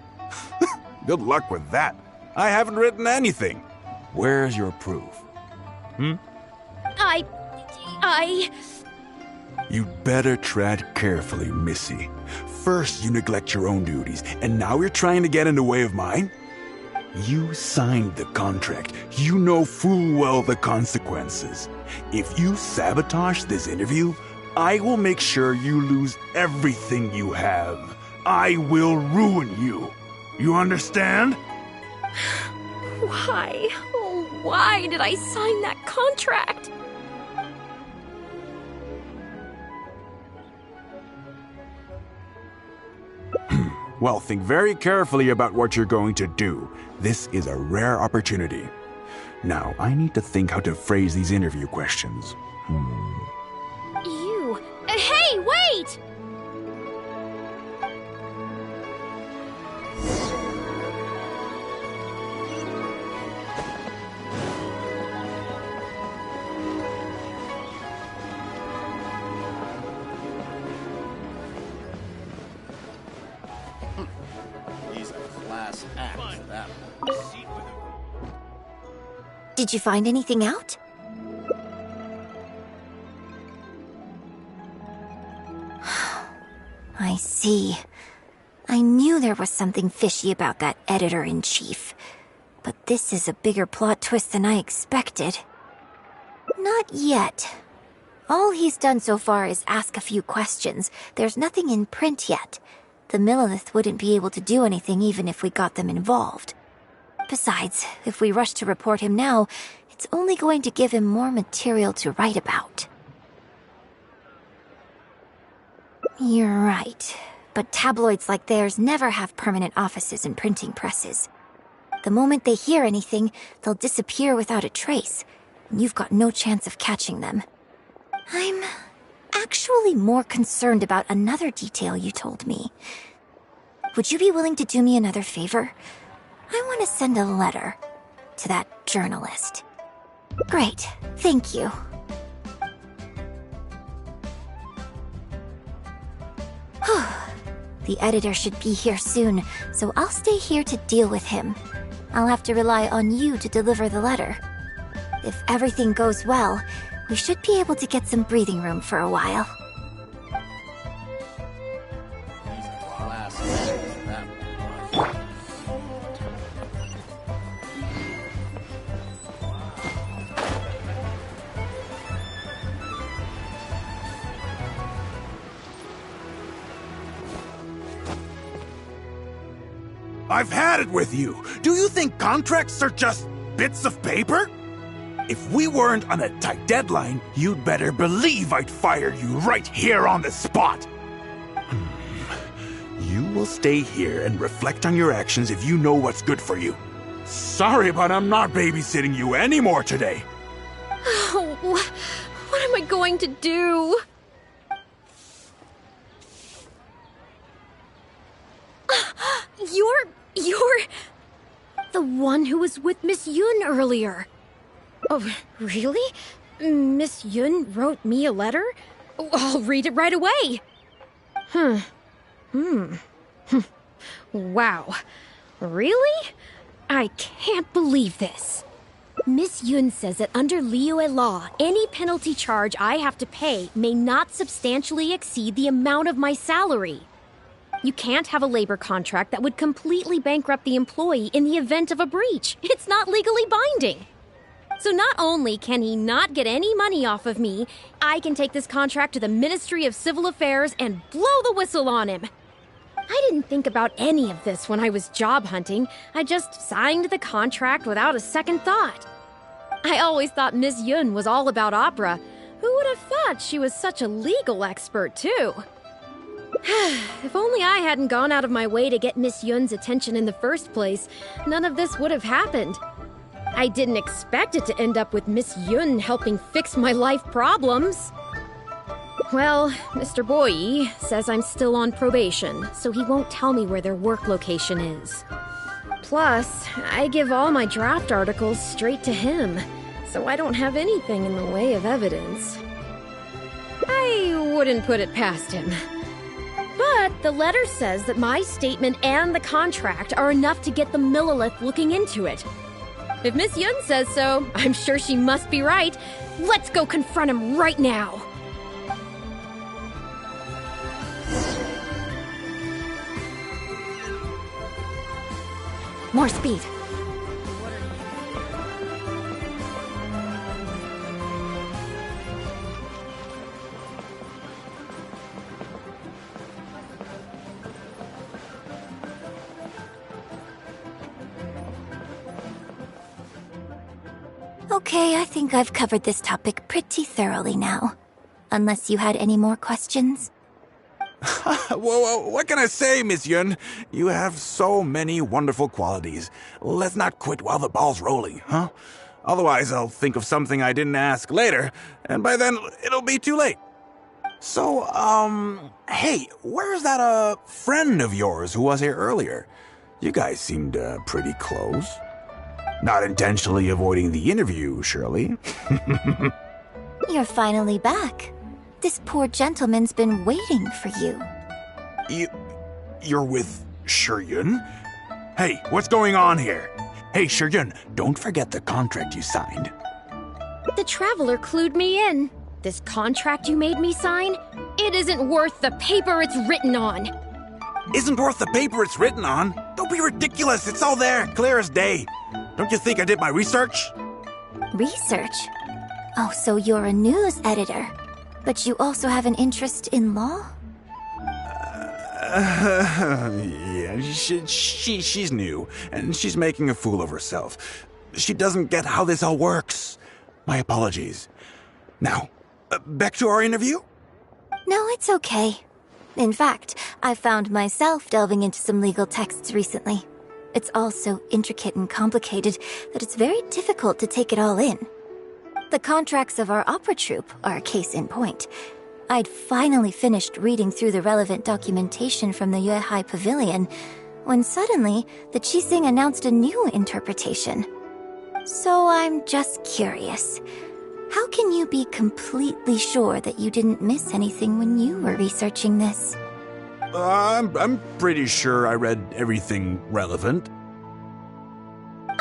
Good luck with that. I haven't written anything. Where's your proof? You'd better tread carefully, Missy. First you neglect your own duties, and now you're trying to get in the way of mine? You signed the contract. You know full well the consequences. If you sabotage this interview, I will make sure you lose everything you have. I will ruin you. You understand? Why? Oh, why did I sign that contract? Well, think very carefully about what you're going to do. This is a rare opportunity. Now, I need to think how to phrase these interview questions. You... Hey, wait! Class act, that one. Did you find anything out? I see. I knew there was something fishy about that editor-in-chief. But this is a bigger plot twist than I expected. Not yet. All he's done so far is ask a few questions. There's nothing in print yet. The Millilith wouldn't be able to do anything even if we got them involved. Besides, if we rush to report him now, it's only going to give him more material to write about. You're right. But tabloids like theirs never have permanent offices and printing presses. The moment they hear anything, they'll disappear without a trace, and you've got no chance of catching them. I'm actually more concerned about another detail you told me. Would you be willing to do me another favor? I want to send a letter to that journalist. Great, thank you. The editor should be here soon, so I'll stay here to deal with him. I'll have to rely on you to deliver the letter. If everything goes well, we should be able to get some breathing room for a while. Class act, that one. I've had it with you. Do you think contracts are just bits of paper? If we weren't on a tight deadline, you'd better believe I'd fire you right here on the spot. You will stay here and reflect on your actions if you know what's good for you. Sorry, but I'm not babysitting you anymore today. Oh, what am I going to do? You're the one who was with Miss Yun earlier. Oh, really? Miss Yun wrote me a letter? Oh, I'll read it right away. Wow. Really? I can't believe this. Miss Yun says that under Liyue law, any penalty charge I have to pay may not substantially exceed the amount of my salary. You can't have a labor contract that would completely bankrupt the employee in the event of a breach. It's not legally binding. So not only can he not get any money off of me, I can take this contract to the Ministry of Civil Affairs and blow the whistle on him. I didn't think about any of this when I was job hunting. I just signed the contract without a second thought. I always thought Miss Yun was all about opera. Who would have thought she was such a legal expert, too? If only I hadn't gone out of my way to get Miss Yun's attention in the first place, none of this would have happened. I didn't expect it to end up with Miss Yun helping fix my life problems. Well, Mr. Boyi says I'm still on probation, so he won't tell me where their work location is. Plus, I give all my draft articles straight to him, so I don't have anything in the way of evidence. I wouldn't put it past him. But the letter says that my statement and the contract are enough to get the Millilith looking into it. If Miss Yun says so, I'm sure she must be right. Let's go confront him right now. More speed. Okay, I think I've covered this topic pretty thoroughly now. Unless you had any more questions? Whoa, what can I say, Miss Yun? You have so many wonderful qualities. Let's not quit while the ball's rolling, huh? Otherwise, I'll think of something I didn't ask later, and by then, it'll be too late. So, hey, where's that, friend of yours who was here earlier? You guys seemed, pretty close. Not intentionally avoiding the interview, surely. You're finally back. This poor gentleman's been waiting for you. You're with Yun? Hey, what's going on here? Hey, Shiryun, don't forget the contract you signed. The traveler clued me in. This contract you made me sign? It isn't worth the paper it's written on. Isn't worth the paper it's written on? Don't be ridiculous. It's all there, clear as day. Don't you think I did my research? Research? Oh, so you're a news editor. But you also have an interest in law? Yeah, she's new, and she's making a fool of herself. She doesn't get how this all works. My apologies. Now, back to our interview? No, it's okay. In fact, I found myself delving into some legal texts recently. It's all so intricate and complicated that it's very difficult to take it all in. The contracts of our opera troupe are a case in point. I'd finally finished reading through the relevant documentation from the Yuehai Pavilion when suddenly the Qixing announced a new interpretation. So I'm just curious. How can you be completely sure that you didn't miss anything when you were researching this? I'm pretty sure I read everything relevant.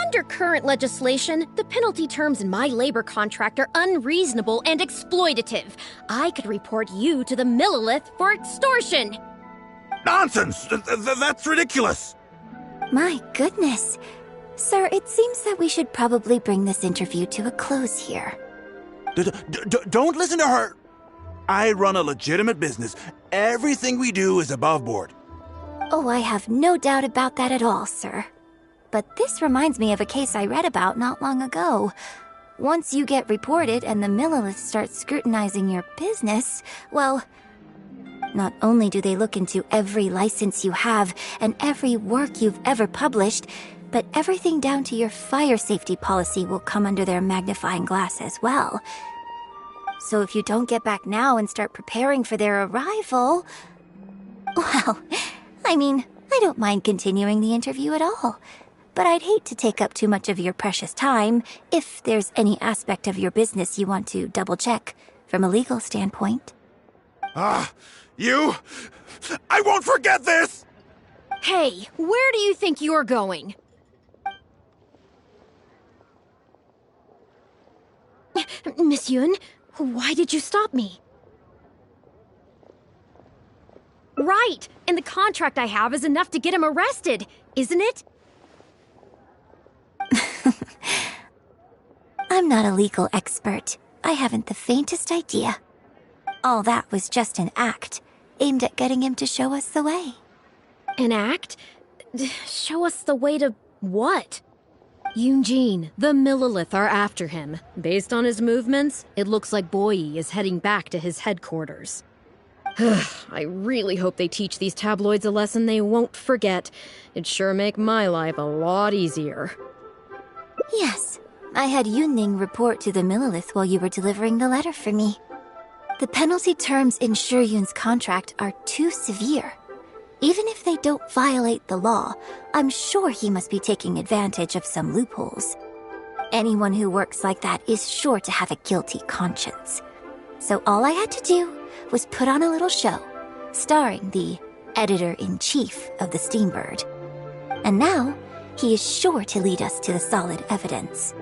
Under current legislation, the penalty terms in my labor contract are unreasonable and exploitative. I could report you to the Millilith for extortion. Nonsense! That's ridiculous! My goodness. Sir, it seems that we should probably bring this interview to a close here. Don't listen to her! I run a legitimate business. Everything we do is above board. Oh, I have no doubt about that at all, sir. But this reminds me of a case I read about not long ago. Once you get reported and the Millilith starts scrutinizing your business, well, not only do they look into every license you have and every work you've ever published, but everything down to your fire safety policy will come under their magnifying glass as well. So if you don't get back now and start preparing for their arrival... Well, I mean, I don't mind continuing the interview at all. But I'd hate to take up too much of your precious time if there's any aspect of your business you want to double-check from a legal standpoint. You... I won't forget this! Hey, where do you think you're going? Miss Yun, why did you stop me? Right, and the contract I have is enough to get him arrested, isn't it? I'm not a legal expert. I haven't the faintest idea. All that was just an act, aimed at getting him to show us the way. An act? Show us the way to what? Yoon Jin, the Millilith are after him. Based on his movements, it looks like Boyi is heading back to his headquarters. I really hope they teach these tabloids a lesson they won't forget. It'd sure make my life a lot easier. Yes, I had Yunning report to the Millilith while you were delivering the letter for me. The penalty terms in Shiryun's contract are too severe. Even if they don't violate the law, I'm sure he must be taking advantage of some loopholes. Anyone who works like that is sure to have a guilty conscience. So all I had to do was put on a little show, starring the editor-in-chief of the Steambird. And now, he is sure to lead us to the solid evidence.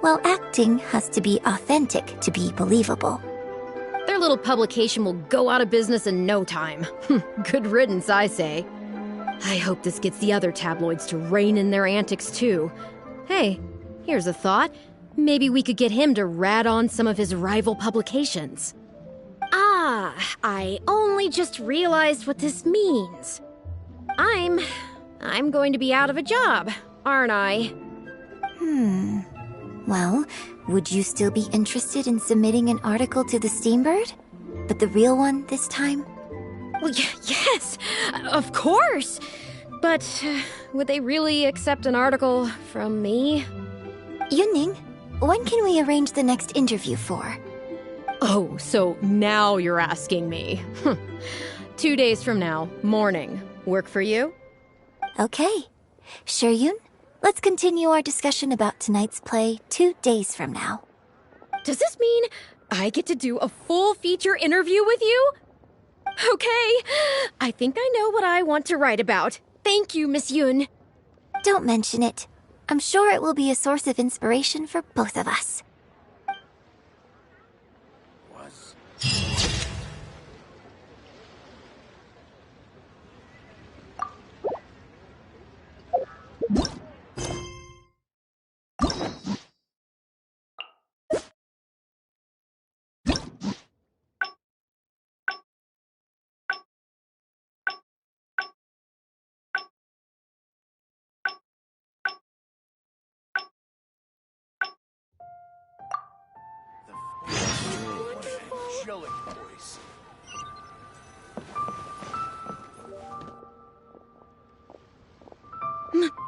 Well, acting has to be authentic to be believable. Their little publication will go out of business in no time. Good riddance, I say. I hope this gets the other tabloids to rein in their antics, too. Hey, here's a thought. Maybe we could get him to rat on some of his rival publications. Ah, I only just realized what this means. I'm going to be out of a job, aren't I? Well, would you still be interested in submitting an article to the Steambird? But the real one this time? Well, yes, of course. But would they really accept an article from me? Yunning, when can we arrange the next interview for? Oh, so now you're asking me. 2 days from now, morning. Work for you? Okay. Shiryun, let's continue our discussion about tonight's play 2 days from now. Does this mean I get to do a full feature interview with you? Okay, I think I know what I want to write about. Thank you, Miss Yun. Don't mention it. I'm sure it will be a source of inspiration for both of us.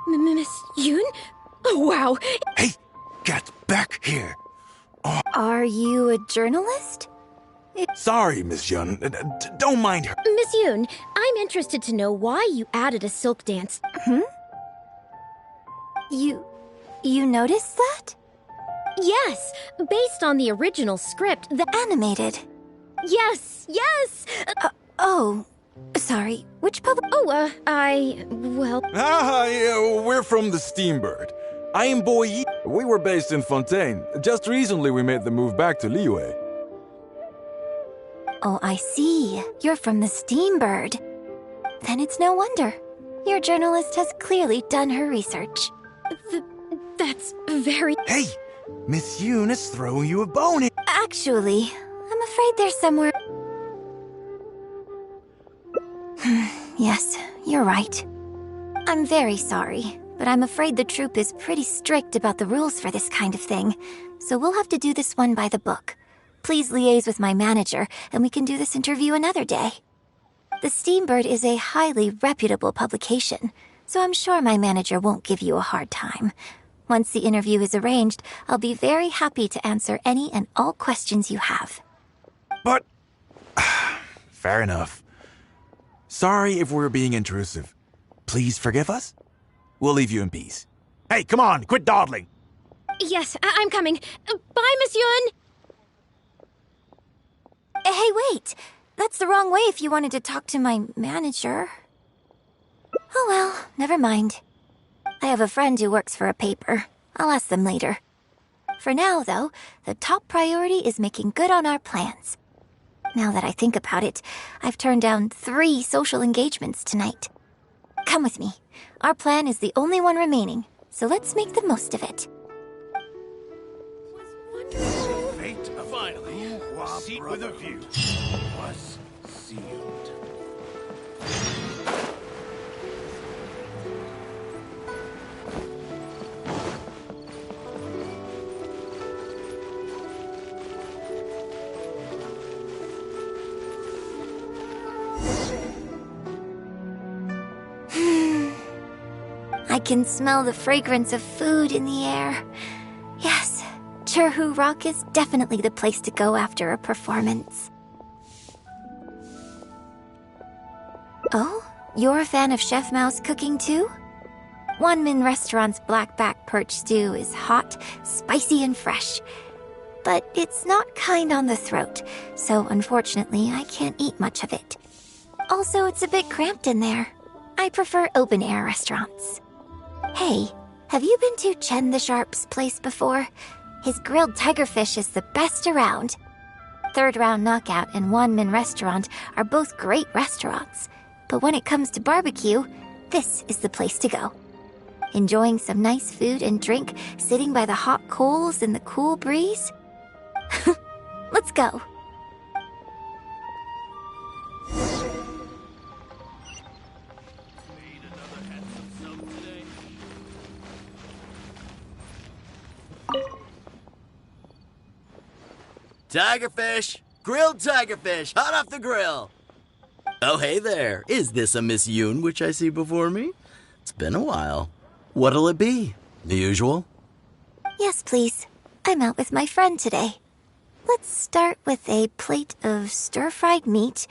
Miss Yun? Oh, wow. Hey, get back here. Are you a journalist? Sorry, Miss Yun. Don't mind her. Miss Yun, I'm interested to know why you added a silk dance. You noticed that? Yes, based on the original script, the Animated. Yes, yes! Oh, sorry. Which public? Well... Yeah, we're from the Steambird. I am Boy Yi. We were based in Fontaine. Just recently we made the move back to Liyue. Oh, I see. You're from the Steambird. Then it's no wonder. Your journalist has clearly done her research. That's very... Hey, Miss Yun is throwing you a bone. Actually, I'm afraid there's somewhere... Yes, you're right. I'm very sorry, but I'm afraid the troupe is pretty strict about the rules for this kind of thing, so we'll have to do this one by the book. Please liaise with my manager, and we can do this interview another day. The Steambird is a highly reputable publication, so I'm sure my manager won't give you a hard time. Once the interview is arranged, I'll be very happy to answer any and all questions you have. But... fair enough. Sorry if we're being intrusive. Please forgive us. We'll leave you in peace. Hey, come on, quit dawdling. Yes, I'm coming. Bye, Miss Yun! Hey, wait! That's the wrong way if you wanted to talk to my manager. Oh well, never mind. I have a friend who works for a paper. I'll ask them later. For now, though, the top priority is making good on our plans. Now that I think about it, I've turned down 3 social engagements tonight. Come with me. Our plan is the only one remaining, so let's make the most of it. Fate Finally, a seat with a view was sealed. I can smell the fragrance of food in the air. Yes, Cherhu Rock is definitely the place to go after a performance. Oh, you're a fan of Chef Mao's cooking too? Wanmin Restaurant's blackback perch stew is hot, spicy, and fresh. But it's not kind on the throat, so unfortunately I can't eat much of it. Also, it's a bit cramped in there. I prefer open-air restaurants. Hey, have you been to Chen the Sharp's place before? His grilled tigerfish is the best around. Third Round Knockout and Wanmin Restaurant are both great restaurants. But when it comes to barbecue, this is the place to go. Enjoying some nice food and drink, sitting by the hot coals in the cool breeze? Let's go. Tigerfish! Grilled tigerfish, hot off the grill! Oh, hey there. Is this a Miss Yun which I see before me? It's been a while. What'll it be? The usual? Yes, please. I'm out with my friend today. Let's start with a plate of stir-fried meat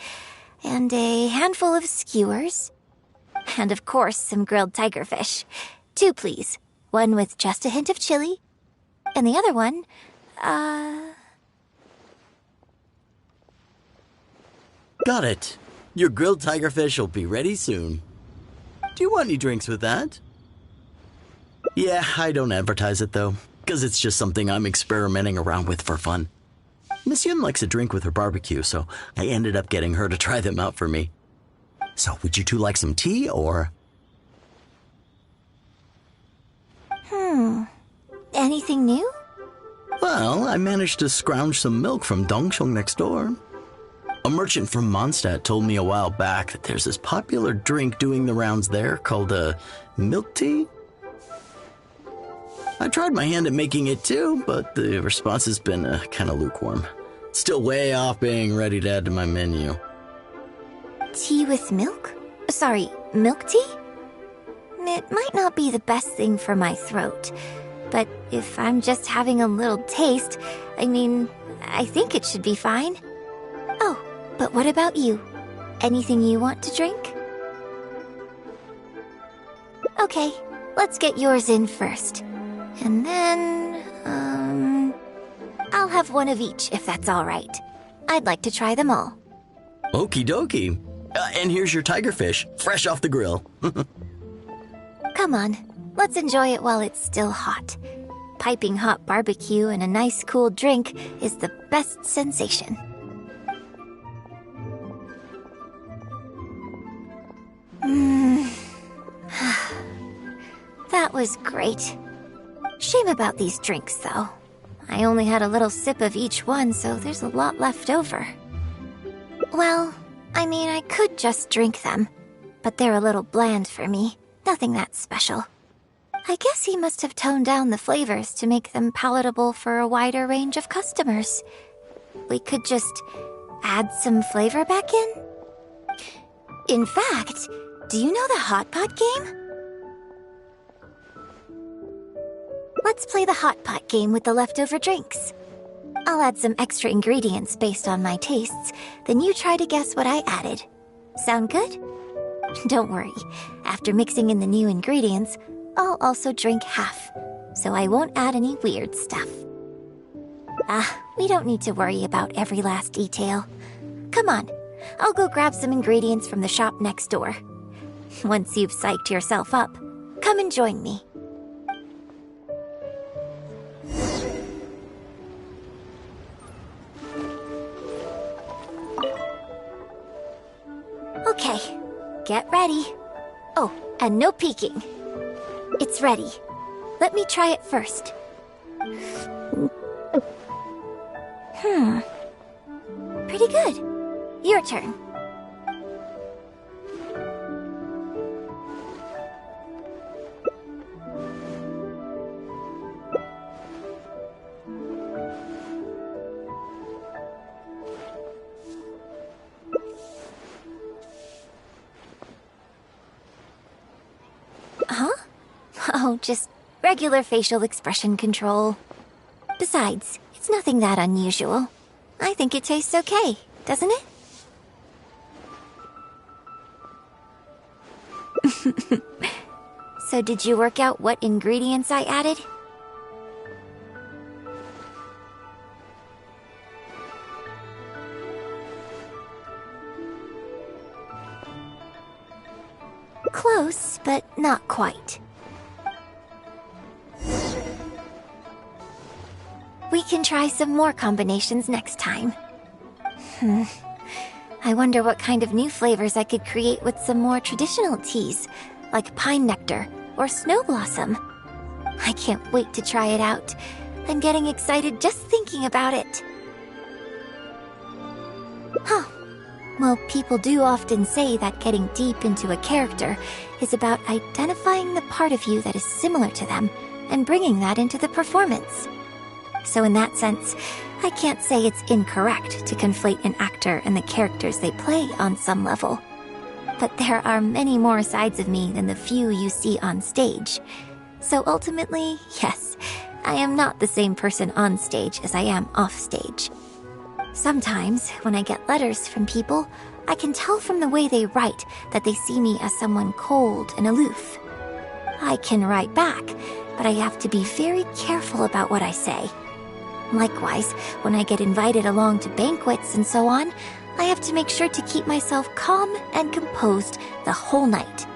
and a handful of skewers. And of course, some grilled tigerfish. 2, please. One with just a hint of chili. And the other one, Got it. Your grilled tigerfish will be ready soon. Do you want any drinks with that? Yeah, I don't advertise it though, because it's just something I'm experimenting around with for fun. Miss Yun likes a drink with her barbecue, so I ended up getting her to try them out for me. So, would you two like some tea, or? Anything new? Well, I managed to scrounge some milk from Dongsheng next door. A merchant from Mondstadt told me a while back that there's this popular drink doing the rounds there called milk tea. I tried my hand at making it too, but the response has been kind of lukewarm. Still way off being ready to add to my menu. Tea with milk? Sorry, milk tea? It might not be the best thing for my throat, but if I'm just having a little taste, I think it should be fine. Oh, but what about you? Anything you want to drink? Okay, let's get yours in first. And then, I'll have one of each if that's all right. I'd like to try them all. Okie dokie. And here's your tigerfish, fresh off the grill. Come on, let's enjoy it while it's still hot. Piping hot barbecue and a nice cool drink is the best sensation. That was great. Shame about these drinks, though. I only had a little sip of each one, so there's a lot left over. Well, I could just drink them, but they're a little bland for me. Nothing that special. I guess he must have toned down the flavors to make them palatable for a wider range of customers. We could just add some flavor back in? In fact, do you know the Hot Pot game? Let's play the Hot Pot game with the leftover drinks. I'll add some extra ingredients based on my tastes, then you try to guess what I added. Sound good? Don't worry, after mixing in the new ingredients, I'll also drink half, so I won't add any weird stuff. We don't need to worry about every last detail. Come on, I'll go grab some ingredients from the shop next door. Once you've psyched yourself up, come and join me. Okay, get ready. Oh, and no peeking. It's ready. Let me try it first. Pretty good. Your turn. Huh? Oh, just regular facial expression control. Besides, it's nothing that unusual. I think it tastes okay, doesn't it? So did you work out what ingredients I added? Close, but not quite. We can try some more combinations next time. I wonder what kind of new flavors I could create with some more traditional teas, like pine nectar or snow blossom. I can't wait to try it out. I'm getting excited just thinking about it. Huh. Well, people do often say that getting deep into a character is about identifying the part of you that is similar to them and bringing that into the performance. So in that sense, I can't say it's incorrect to conflate an actor and the characters they play on some level. But there are many more sides of me than the few you see on stage. So ultimately, yes, I am not the same person on stage as I am off stage. Sometimes, when I get letters from people, I can tell from the way they write that they see me as someone cold and aloof. I can write back, but I have to be very careful about what I say. Likewise, when I get invited along to banquets and so on, I have to make sure to keep myself calm and composed the whole night.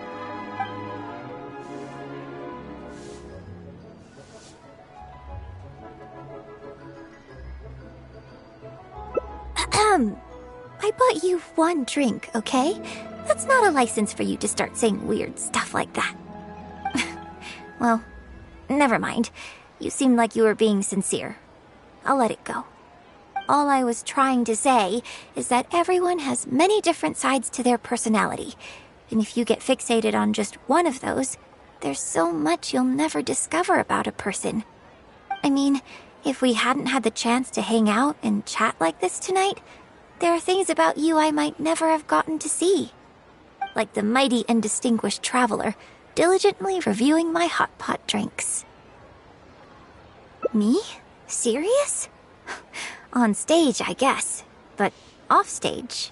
I bought you one drink, okay? That's not a license for you to start saying weird stuff like that. Well, never mind. You seemed like you were being sincere. I'll let it go. All I was trying to say is that everyone has many different sides to their personality. And if you get fixated on just one of those, there's so much you'll never discover about a person. I mean, if we hadn't had the chance to hang out and chat like this tonight, there are things about you I might never have gotten to see. Like the mighty and distinguished traveler, diligently reviewing my hot pot drinks. Me? Serious? On stage, I guess, but off stage.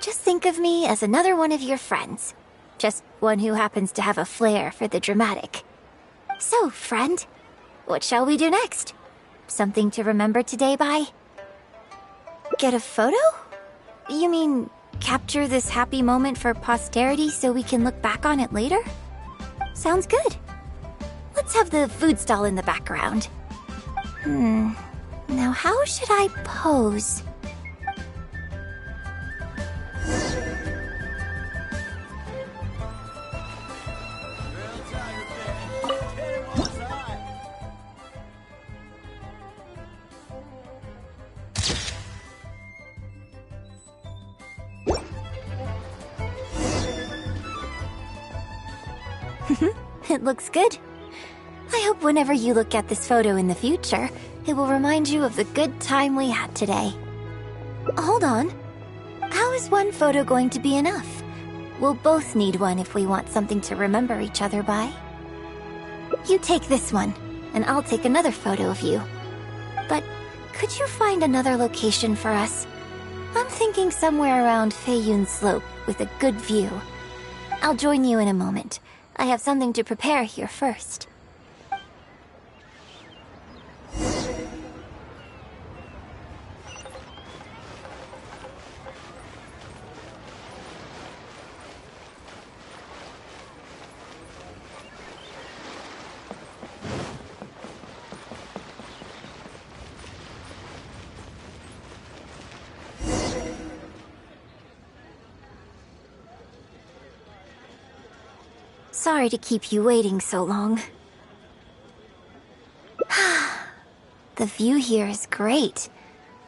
Just think of me as another one of your friends. Just one who happens to have a flair for the dramatic. So, friend, what shall we do next? Something to remember today by? Get a photo? You mean capture this happy moment for posterity so we can look back on it later? Sounds good. Let's have the food stall in the background. Now how should I pose? It looks good. I hope whenever you look at this photo in the future, it will remind you of the good time we had today. Hold on. How is one photo going to be enough? We'll both need one if we want something to remember each other by. You take this one, and I'll take another photo of you. But could you find another location for us? I'm thinking somewhere around Feiyun Slope with a good view. I'll join you in a moment. I have something to prepare here first. Sorry to keep you waiting so long. The view here is great.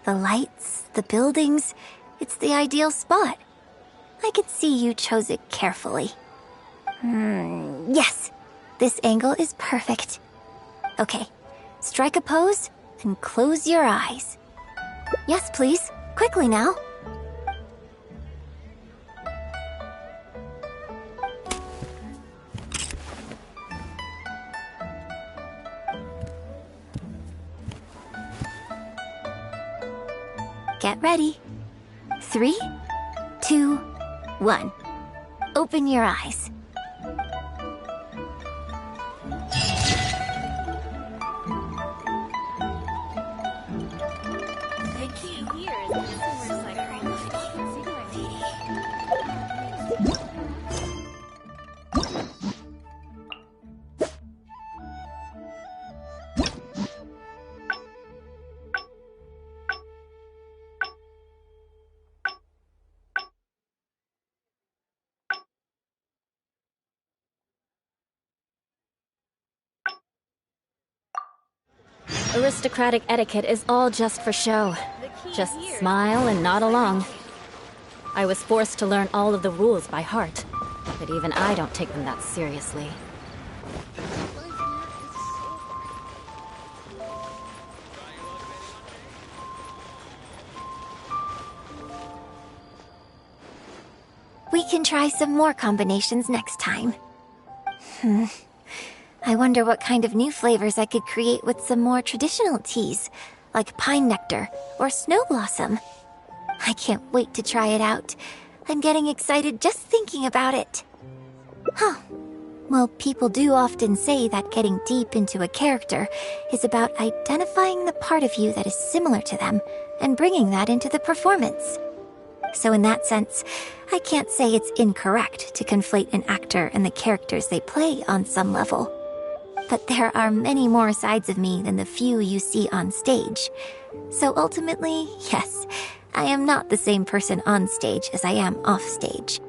The lights, the buildings, it's the ideal spot. I can see you chose it carefully. Yes, this angle is perfect. Okay, strike a pose and close your eyes. Yes, please, quickly now. Get ready. 3, 2, 1. Open your eyes. The key here is this Aristocratic etiquette is all just for show. Just smile and nod along. I was forced to learn all of the rules by heart, but even I don't take them that seriously. We can try some more combinations next time. I wonder what kind of new flavors I could create with some more traditional teas, like pine nectar or snow blossom. I can't wait to try it out. I'm getting excited just thinking about it. Huh. Well, people do often say that getting deep into a character is about identifying the part of you that is similar to them and bringing that into the performance. So in that sense, I can't say it's incorrect to conflate an actor and the characters they play on some level. But there are many more sides of me than the few you see on stage. So ultimately, yes, I am not the same person on stage as I am off stage.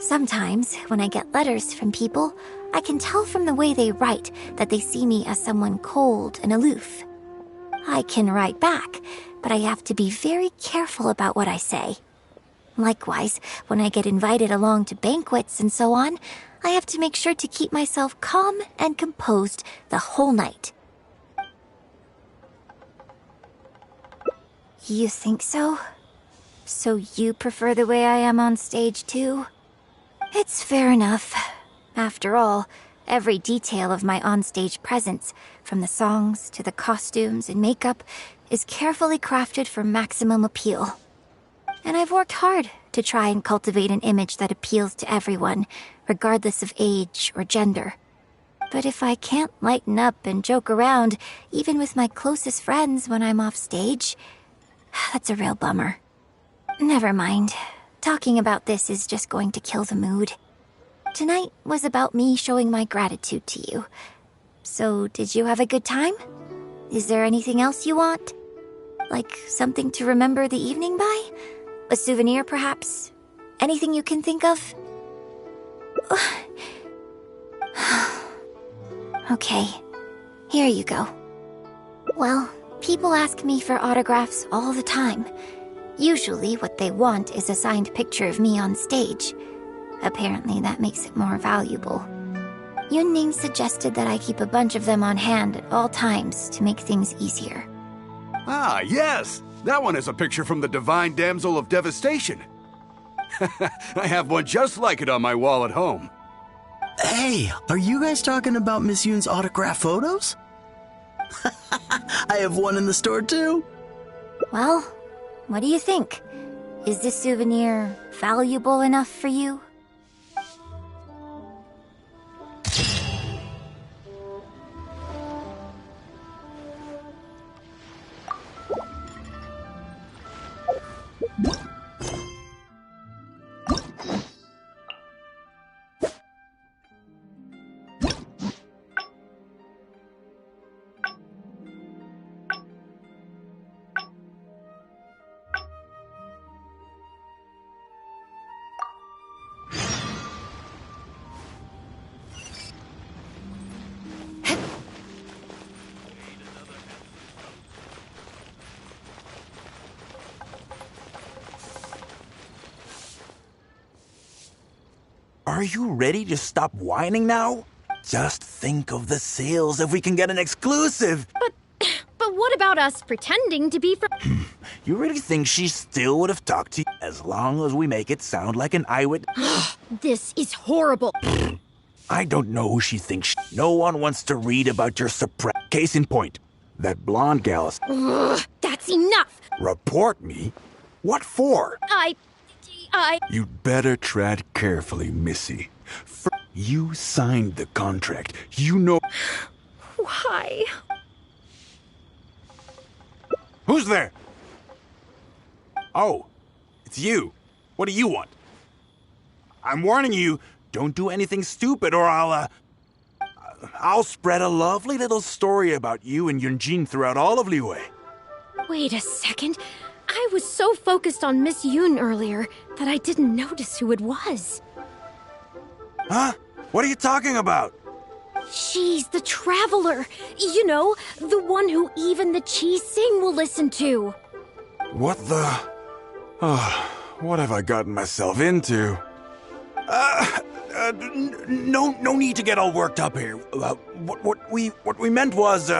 Sometimes, when I get letters from people, I can tell from the way they write that they see me as someone cold and aloof. I can write back, but I have to be very careful about what I say. Likewise, when I get invited along to banquets and so on, I have to make sure to keep myself calm and composed the whole night. You think so? So you prefer the way I am on stage too? It's fair enough. After all, every detail of my onstage presence, from the songs to the costumes and makeup, is carefully crafted for maximum appeal. And I've worked hard to try and cultivate an image that appeals to everyone, regardless of age or gender. But if I can't lighten up and joke around, even with my closest friends when I'm off stage, that's a real bummer. Never mind. Talking about this is just going to kill the mood. Tonight was about me showing my gratitude to you. So, did you have a good time? Is there anything else you want? Like something to remember the evening by? A souvenir, perhaps? Anything you can think of? Okay, here you go. Well, people ask me for autographs all the time. Usually what they want is a signed picture of me on stage. Apparently that makes it more valuable. Yuning suggested that I keep a bunch of them on hand at all times to make things easier. Ah, yes! That one is a picture from the Divine Damsel of Devastation. I have one just like it on my wall at home. Hey, are you guys talking about Miss Yoon's autograph photos? I have one in the store too. Well, what do you think? Is this souvenir valuable enough for you? Are you ready to stop whining now? Just think of the sales if we can get an exclusive. But what about us pretending to be You really think she still would have talked to you as long as we make it sound like an eyewitness? This is horrible. I don't know who she thinks. No one wants to read about your surprise. Case in point, that blonde gal. That's enough. Report me? What for? You'd better tread carefully, Missy. You signed the contract. You know... Why? Who's there? Oh, it's you. What do you want? I'm warning you, don't do anything stupid or I'll spread a lovely little story about you and Yuan Jin throughout all of Liyue. Wait a second. I was so focused on Miss Yoon earlier that I didn't notice who it was. Huh? What are you talking about? She's the traveler. You know, the one who even the Chi Sing will listen to. What the... what have I gotten myself into? No need to get all worked up here. What we meant was,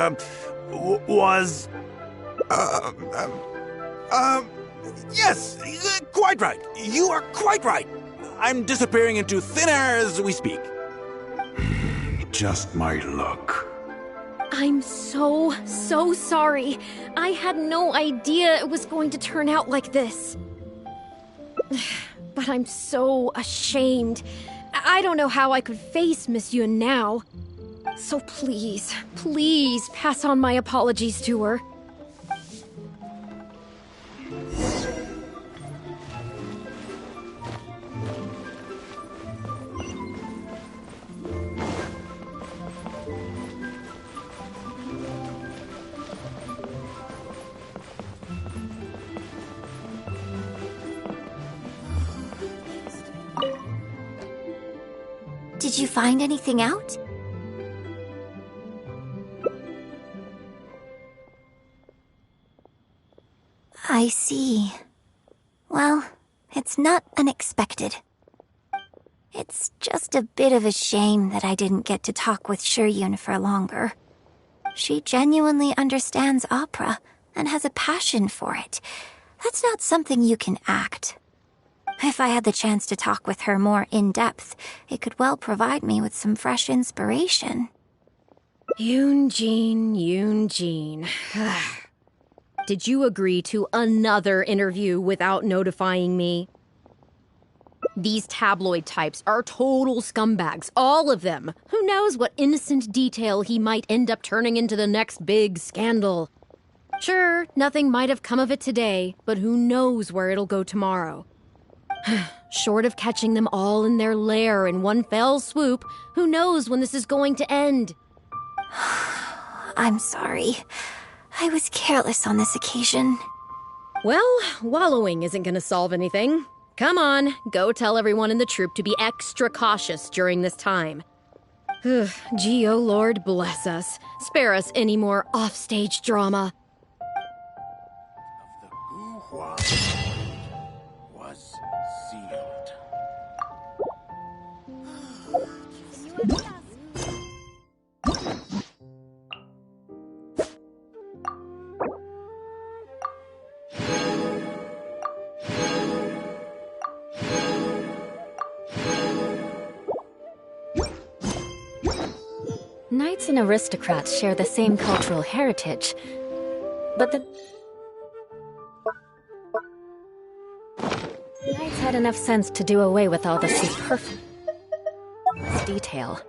yes, quite right. You are quite right. I'm disappearing into thin air as we speak. Just my luck. I'm so sorry. I had no idea it was going to turn out like this. But I'm so ashamed. I don't know how I could face Miss Yoon now. So please pass on my apologies to her. Did you find anything out? I see. Well, it's not unexpected. It's just a bit of a shame that I didn't get to talk with Yun for longer. She genuinely understands opera and has a passion for it. That's not something you can act. If I had the chance to talk with her more in depth, it could well provide me with some fresh inspiration. Yoon Jin. Did you agree to another interview without notifying me? These tabloid types are total scumbags, all of them. Who knows what innocent detail he might end up turning into the next big scandal. Sure, nothing might have come of it today, but who knows where it'll go tomorrow. Short of catching them all in their lair in one fell swoop, who knows when this is going to end? I'm sorry. I was careless on this occasion. Well, wallowing isn't gonna solve anything. Come on, go tell everyone in the troupe to be extra cautious during this time. Gee, oh Lord, bless us. Spare us any more offstage drama. Was sealed. Knights and aristocrats share the same cultural heritage, but the Knights had enough sense to do away with all the superfluous detail.